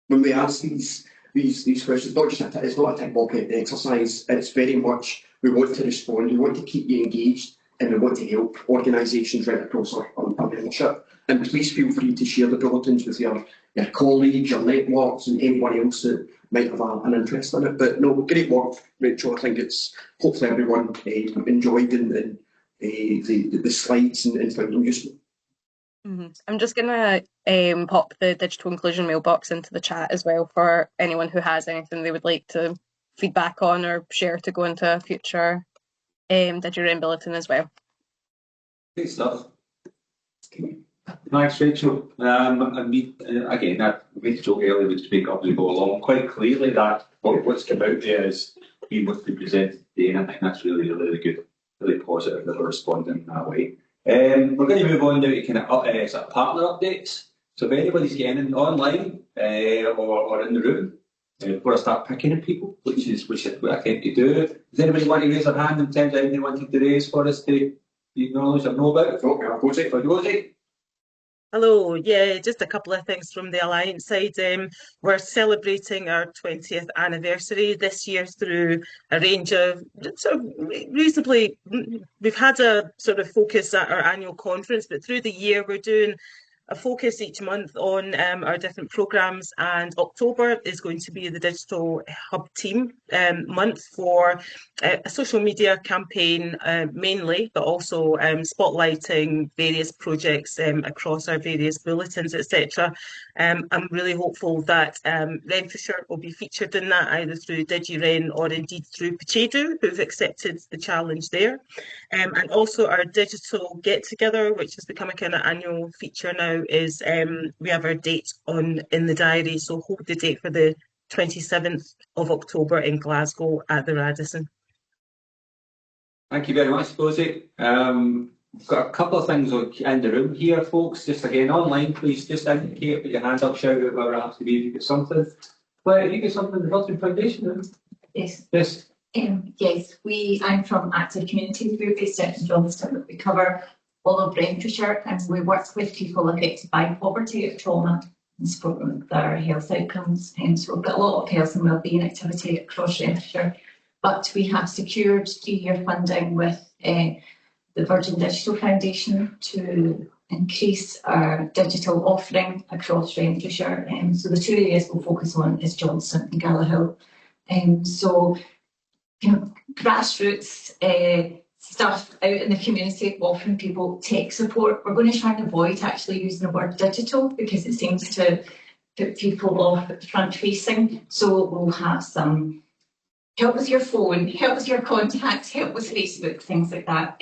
when we ask these questions, it's not a tick box exercise. It's very much we want to respond, we want to keep you engaged, and we want to help organisations right across our membership. And please feel free to share the bulletins with your colleagues, your networks, and anyone else that might have an interest in it. But no, great work, Rachel. I think it's hopefully everyone enjoyed the slides and found them useful. I'm just going to pop the digital inclusion mailbox into the chat as well for anyone who has anything they would like to feedback on or share to go into a future DigiRen bulletin as well. Great stuff. Thanks, Rachel. Again, that Rachel earlier would speak up as we go along. Quite clearly, that what's come out there is being what's been presented today, and I think that's really, really good, really positive that we're responding in that way. We're going to move on now to kind of sort of partner updates. So if anybody's getting online or in the room, we're going to start picking at people, which is what I tend to do. Does anybody want to raise their hand in terms of anything they wanted to raise for us to acknowledge or know about? Okay, Rosie. Hello, yeah, just a couple of things from the Alliance side. We're celebrating our 20th anniversary this year through a range of sort of reasonably, we've had a sort of focus at our annual conference, but through the year we're doing a focus each month on our different programmes, and October is going to be the Digital Hub team month for a social media campaign mainly, but also spotlighting various projects across our various bulletins, etc. I'm really hopeful that Renfrewshire will be featured in that, either through DigiRen or indeed through Pachedu, who've accepted the challenge there. And also our digital get-together, which has become a kind of annual feature now, is we have our date in the diary, so hold the date for the 27th of October in Glasgow at the Radisson. Thank you very much, Rosie. We've got a couple of things in the room here, folks. Just again, online, please just indicate, put your hand up, shout out where it has to be if you get something. Claire, you get something from the Hilton Foundation? Yes. Yes. Yes, I'm from Active Communities. We're based out in Johnston. We cover all of Renfrewshire, and we work with people affected by poverty, trauma, and support them with their health outcomes. And so we've got a lot of health and wellbeing activity across Renfrewshire. But we have secured 3-year funding with the Virgin Digital Foundation to increase our digital offering across Renfrewshire. So the 2 areas we'll focus on is Johnston and Gallagher. So grassroots stuff out in the community, offering people tech support. We're going to try and avoid actually using the word digital because it seems to put people off front facing. So we'll have some help with your phone, help with your contacts, help with Facebook, things like that.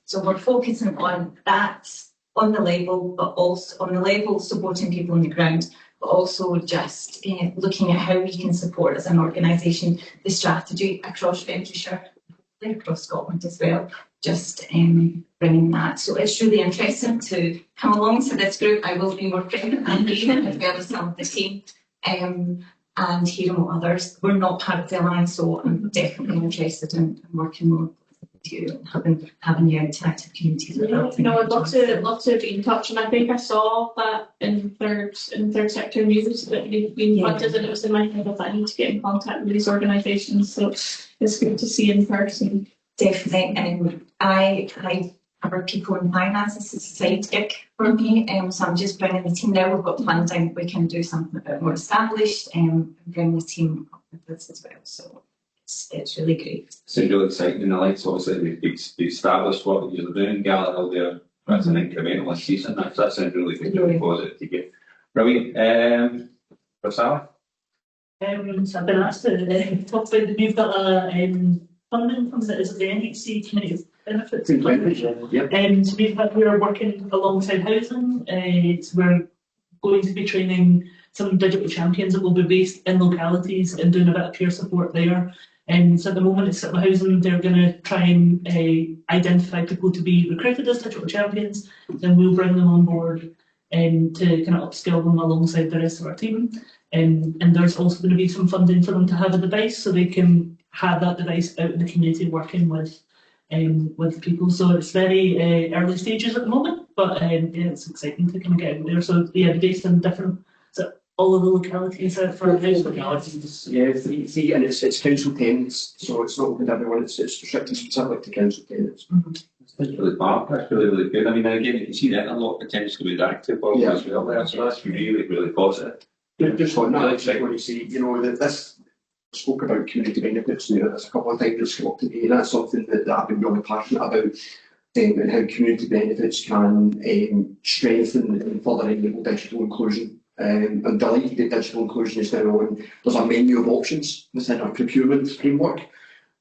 So we're focusing on that on the level, but also on the level supporting people on the ground, but also just looking at how we can support as an organisation the strategy across Renfrewshire, across Scotland as well, just bringing that. So it's really interesting to come along to this group. I will be more present and engaging as well as some of the team and hearing what others. We're not part of the Alliance, so I'm definitely interested in working more with you and having you into Active Communities. No, I'd love to be in touch, and I think I saw that in third sector news that you've been funded, and it was in my head that I need to get in contact with these organisations. So it's good to see in person. Definitely, I cover people in finance. It's a side gig for me, so I'm just bringing the team now. We've got funding, we can do something a bit more established and bring the team up with this as well. So it's really great. It's really exciting in the lights. Obviously, the established what you're doing, Gallagher there. That's an incremental increase, and that sounds really good, really positive to get. Brilliant. For Sally? So I've been asked to talk about we've got a funding from the NHC Community Benefits Fund. So we're working alongside housing. We're going to be training some digital champions that will be based in localities and doing a bit of peer support there. So at the moment it's at the housing, they're going to try and identify people to be recruited as digital champions, then we'll bring them on board to kind of upskill them alongside the rest of our team. And there's also going to be some funding for them to have a device so they can have that device out in the community working with people. So it's very early stages at the moment, but yeah, it's exciting to kind of get out there. So yeah, based in different, so all of the localities for localities. Yeah, three, and it's council tenants, so it's not open to everyone. It's restricted specifically to council tenants. That's really smart. That's really good. I mean, again, you can see that a lot potentially with active as well there, so that's really positive. Just on that, actually, when you say, you know, that this spoke about community benefits, you know, there's a couple of times it's come up today, and that's something that I've been really passionate about, and how community benefits can strengthen and further enable digital inclusion. I'm delighted that digital inclusion is now on. There's a menu of options within our procurement framework.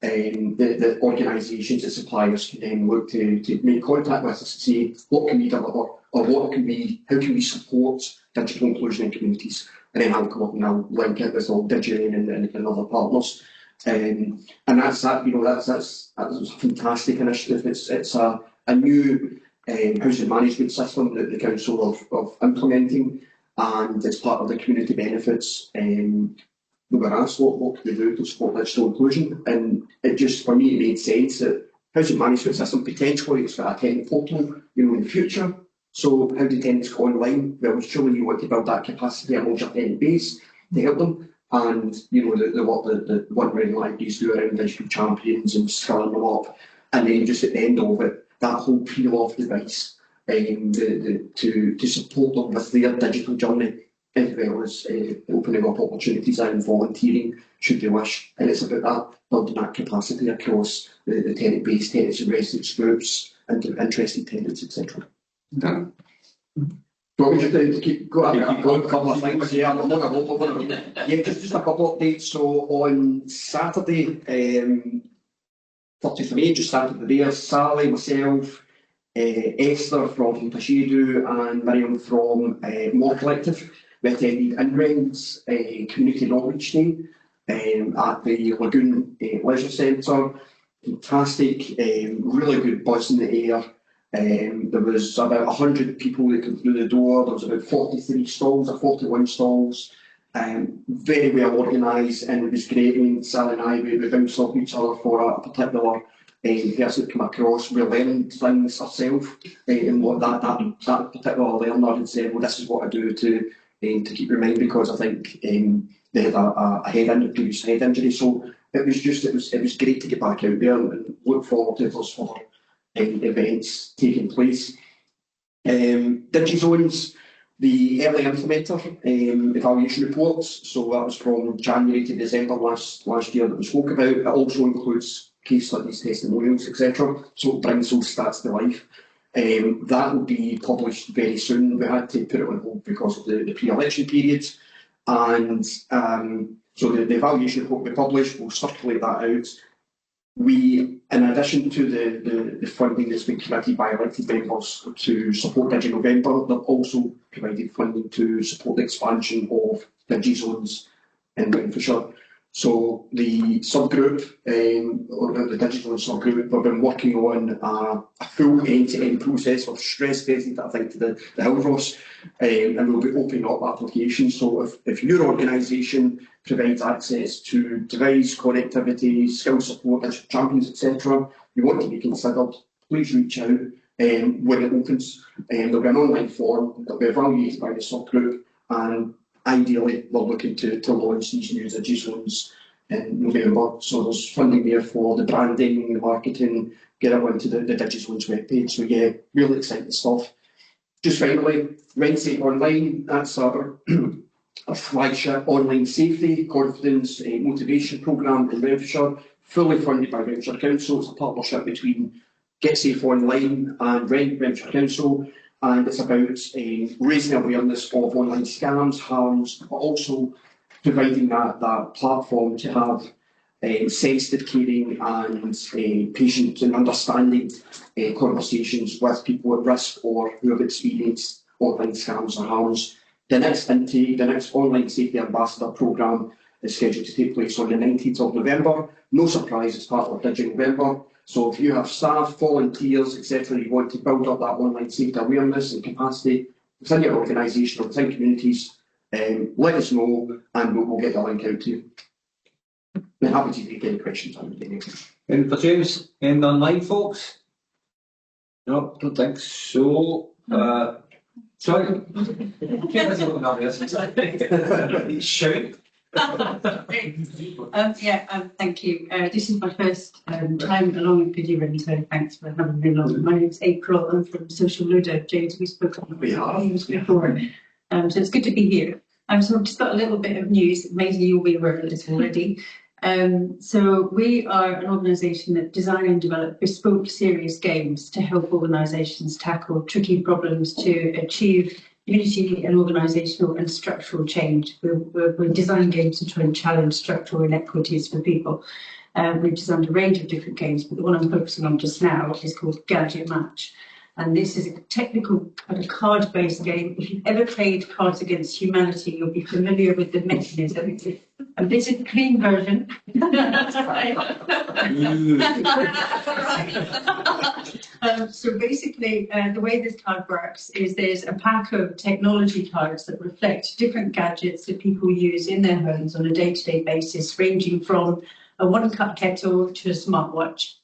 The organisations and suppliers can then look to make contact with us to say what can we deliver, or how can we support digital inclusion in communities, and then I'll come up and I'll link it with all DigiRen and other partners. And that's that. You know, that's a fantastic initiative. It's a new housing management system that the council of implementing, and it's part of the community benefits. We were asked what can we do to support digital inclusion, and it just, for me, it made sense that housing management system potentially it's got a tenant portal, you know, in the future. So how do tenants go online? Well, surely you want to build that capacity amongst your tenant base to help them, and you know the one running libraries do around digital champions and skilling them up, and then just at the end of it, that whole peel-off device to support them with their digital journey, as well as opening up opportunities and volunteering should they wish. And it's about that, building that capacity across the tenant base, tenants and residents groups, and interested tenants, etc. Done. Do you want me just to keep going? A couple of things. Yeah, yeah, just a couple of updates. So on Saturday, 30th of May, just started the day, Sally, myself, Esther from Tashidu and Miriam from More Collective, we attended INREN's Community Knowledge Day at the Lagoon Leisure Centre. Fantastic, really good buzz in the air. There was about 100 people that came through the door. There was about 43 stalls or 41 stalls. Very well organised, and it was great. I mean, Sally and I, we bounced off each other for a particular person that came across. We learned things ourselves, and what that particular learner had said, well, this is what I do to keep your mind, because I think they had a previous head injury. So it was great to get back out there and look forward to those further events taking place. DigiZones, the early implementer evaluation reports, so that was from January to December last year that we spoke about. It also includes case studies, testimonials, etc. So it brings those stats to life. That will be published very soon. We had to put it on hold because of the pre-election period, and so the evaluation report we published, we'll circulate that out. We, in addition to the funding that's been committed by elected members to support DigiNovember, they've also provided funding to support the expansion of DigiZones in Renfrewshire. So the subgroup, or the digital subgroup, we've been working on a full end-to-end process. We've stress-tested, I think, to the Hillross, and we'll be opening up applications. So if your organisation provides access to device, connectivity, skill support, digital champions, etc., you want to be considered, please reach out when it opens. There'll be an online form that'll be evaluated by the subgroup, and ideally, we're looking to launch these new DigiZones in November. So there's funding there for the branding, the marketing, get it onto the DigiZones webpage. So yeah, really exciting stuff. Just finally, Rent Online, that's our flagship online safety, confidence, motivation programme in Renfrewshire, fully funded by Renfrewshire Council. It's a partnership between Get Safe Online and Renfrewshire Council. And it's about raising awareness of online scams, harms, but also providing that platform to have sensitive caring and patient and understanding conversations with people at risk or who have experienced online scams or harms. The next intake, the next online safety ambassador programme is scheduled to take place on the 19th of November. No surprise, it's part of DigiRen. So if you have staff, volunteers, etc., you want to build up that online safety awareness and capacity within your organisation or within communities, let us know and we'll get the link out to you. I'm happy to take any questions on it. And for James, and online folks? No, don't think so. Sorry. Shout. Thank you. This is my first time along with DigiRen, so thanks for having me along. My name's April. I'm from Social Ludo. James, we spoke on before. So it's good to be here. So I've just got a little bit of news. Maybe you'll be aware of this already. So we are an organisation that design and develop bespoke serious games to help organisations tackle tricky problems to achieve community and organisational and structural change. We design games to try and challenge structural inequities for people. We've designed a range of different games, but the one I'm focusing on just now is called Gadget Match. And this is a technical kind of card-based game. If you've ever played Cards Against Humanity, you'll be familiar with the mechanism. And this is a clean version. So basically, the way this card works is there's a pack of technology cards that reflect different gadgets that people use in their homes on a day-to-day basis, ranging from a one-cup kettle to a smartwatch.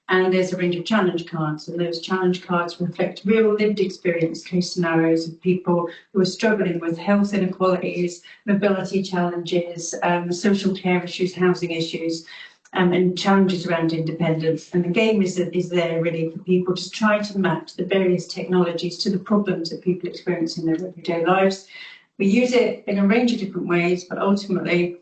And there's a range of challenge cards, and those challenge cards reflect real lived experience case scenarios of people who are struggling with health inequalities, mobility challenges, social care issues, housing issues, and challenges around independence. And the game is there really for people to try to match the various technologies to the problems that people experience in their everyday lives. We use it in a range of different ways, but ultimately,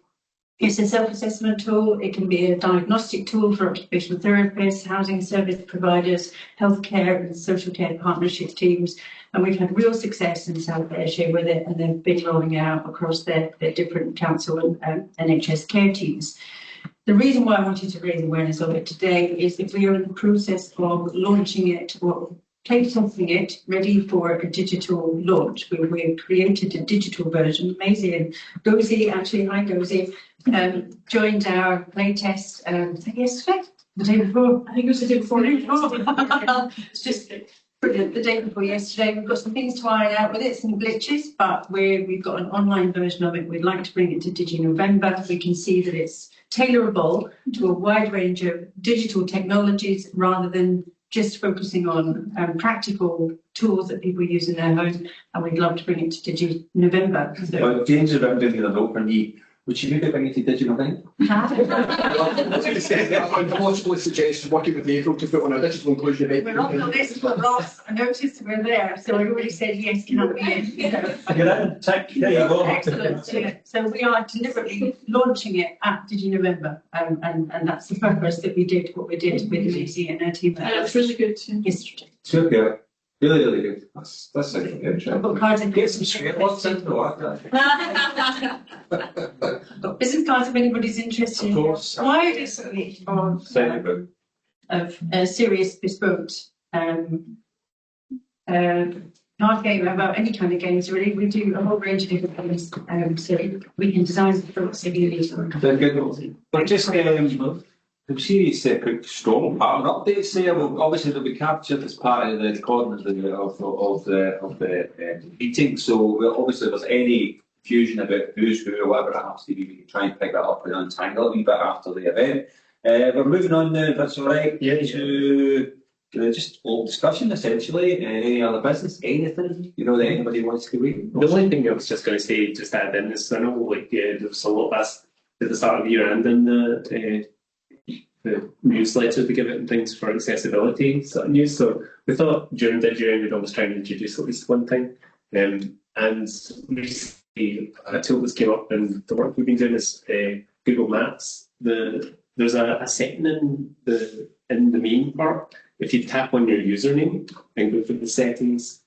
it's a self-assessment tool. It can be a diagnostic tool for occupational therapists, housing service providers, healthcare and social care partnership teams. And we've had real success in South Ayrshire with it, and they've been rolling out across their different council and NHS care teams. The reason why I wanted to raise awareness of it today is that we are in the process of launching it, or play-testing it, ready for a digital launch. We've created a digital version. Maisie and Gozie, actually, hi Gozie, joined our playtest yesterday, the day before. I think it was the day before. It's just brilliant. The day before yesterday. We've got some things to iron out with it, some glitches, but we've got an online version of it. We'd like to bring it to DigiNovember. We can see that it's tailorable to a wide range of digital technologies rather than just focusing on practical tools that people use in their home, and we'd love to bring it to DigiNovember. So. Well, James is around doing a note for me. Would you maybe bring it to DigiNovember? I would possibly suggest working with April to put on a digital inclusion event. We're on the list, but Ross, I noticed we're there, so I already said yes, can I be in? You know. There you go. Excellent. Yeah. So we are deliberately launching it at DigiNovember, and that's the purpose that we did what we did with Lucy and her team. It's really good too. Yesterday. Super. Really, really good. That's interesting. Got cards and Get some straight ones into got business cards if anybody's interested. Of course. Widest of serious bespoke card game about any kind of games really. We do a whole range of different games, so we can design for CBD. Very good. But just the series quick strong pattern updates there. Well, obviously they'll be captured as part of the recording of the meeting. So obviously if there's any confusion about who's who or whatever it has to be, we can try and pick that up and untangle it a wee bit after the event. We're moving on now, if that's all right, to just old discussion essentially. Any other business, anything that anybody wants to read? The only thing I was just going to say, just add in, is I know there was a lot asked at the start of the year and in the newsletter to give it and things for accessibility sort of news. So we thought during DigiRen we'd always try and introduce at least one thing. And recently a tool that's came up and the work we've been doing is Google Maps. There's a setting in the main part. If you tap on your username and go through the settings,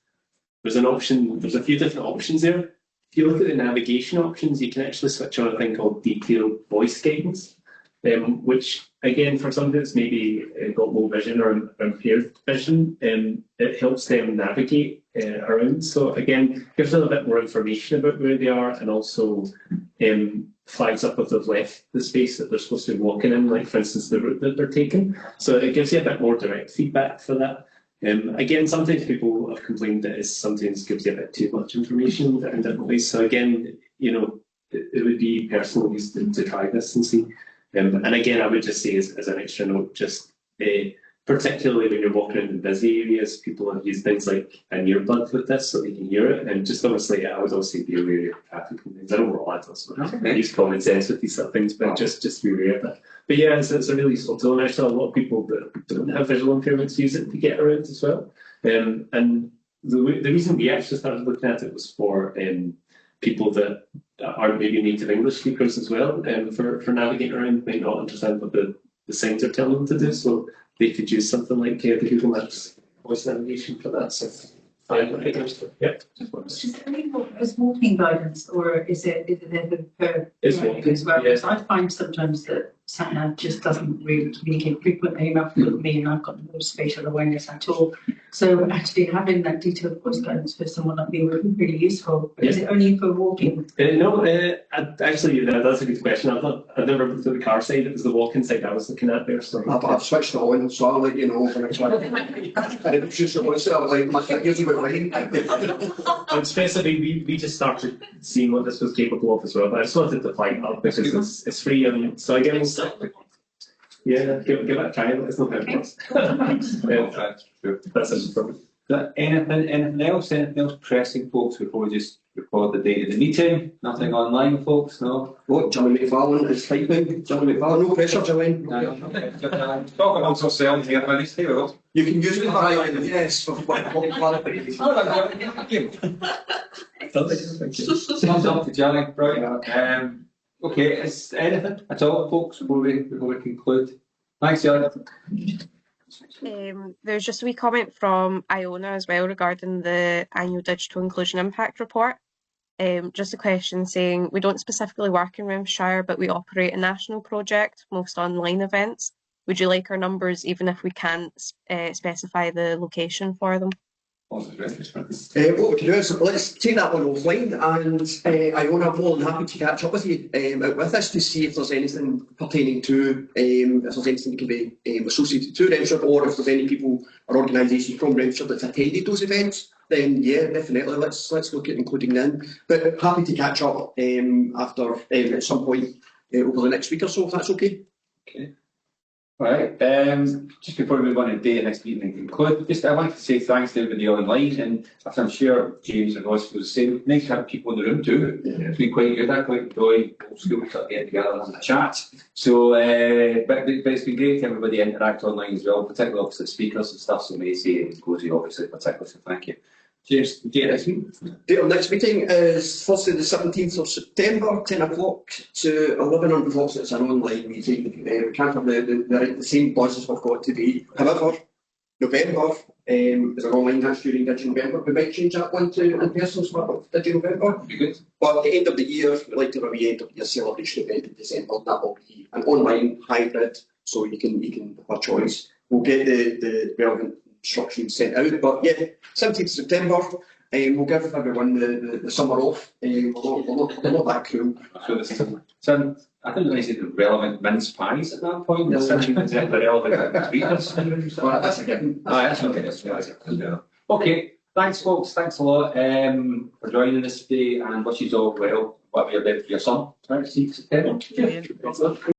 there's an option. There's a few different options there if you look at the navigation options, you can actually switch on a thing called detailed voice guidance, which again, for somebody that's maybe got low vision or impaired vision, it helps them navigate around. So again, gives them a bit more information about where they are, and also flags up if they've left the space that they're supposed to be walking in, like for instance the route that they're taking. So it gives you a bit more direct feedback for that. Again, sometimes people have complained that it sometimes gives you a bit too much information in different ways. So again, you know, it would be personal use to try this and see. And again, I would just say as an extra note, just particularly when you're walking in busy areas, people have used things like an earbud with this so they can hear it. And just obviously, I would also be aware of traffic and things. I know we're all adults, so I use common sense with these sort of things, but just be aware of that. But yeah, it's a really useful tool, and actually a lot of people that don't have visual impairments use it to get around as well. And the reason we actually started looking at it was for people that aren't maybe native English speakers as well, for navigating around, might not understand what the signs are telling them to do, so they could use something like the Google Maps voice navigation for that. So, yeah. Is walking guidance, or is it per It's walking as well? Yeah. Because I find sometimes that sat-nav just doesn't really communicate frequently enough with me, and I've got no spatial awareness at all. So actually having that detailed voice guidance for someone like me would be really useful. But is it only for walking? No, actually, that's a good question. I've never looked at the car side. It was the walking side I was looking at there. So I've switched it on, so I'll let you know when I try. And it was just a voice, like my fingers were like. And basically, we just started seeing what this was capable of as well. But I just wanted to flag it up because it's free, and so again, yeah, give it a try. It's not bad for us. That's it for me. Anything else pressing, folks, before we just record the date of the meeting? Nothing online, folks, no? Oh, Johnny McFarlane is typing. Johnny McFarlane, no pressure, Joanne. Talk amongst ourselves here, man. Stay with us. You can use it for yes, for clarification. Thumbs up to Johnny, right? Okay, is anything at all, folks, before we conclude? Thanks, Johnny. There's just a wee comment from Iona as well regarding the annual Digital Inclusion Impact Report. Just a question saying, we don't specifically work in Renfrewshire, but we operate a national project, most online events. Would you like our numbers even if we can't specify the location for them? What we can do is let's take that one offline, and Iona, I'm more than happy to catch up with you with this to see if there's anything pertaining to if there's anything that can be associated to Renfrewshire, or if there's any people or organisations from Renfrewshire that's attended those events. Then yeah, definitely let's look at including them. But happy to catch up after at some point over the next week or so, if that's okay. Okay. Right, just before we move on to the next meeting and conclude, I want to say thanks to everybody online, and as I'm sure James and Ross will say, nice to have people in the room too. It's been quite good. I quite enjoy old school getting together and a chat. So, but it's been great to everybody interact online as well, particularly obviously speakers and stuff. So Macy and Gozy obviously particularly. So thank you. James, date of next meeting is Thursday the 17th of September, 10 o'clock to 11, and unfortunately it's an online meeting. We can't have the same buzzes we've got today. However, November is an online, that's during DigiNovember. We might change that one to in person for DigiNovember. Be good. But at the end of the year, we like to have a wee end of year celebration event in December. That will be an online hybrid, so you can have a choice. We'll get the relevant instructions sent out, but yeah, 17th September, we'll give everyone the summer off. We're not that cool. So I think they said the relevant mince pies at that point. The relevant speakers. That's a given. That's okay. Okay, thanks folks, thanks a lot for joining us today, and wish you all well. What we're about for your son. 26th September. Brilliant.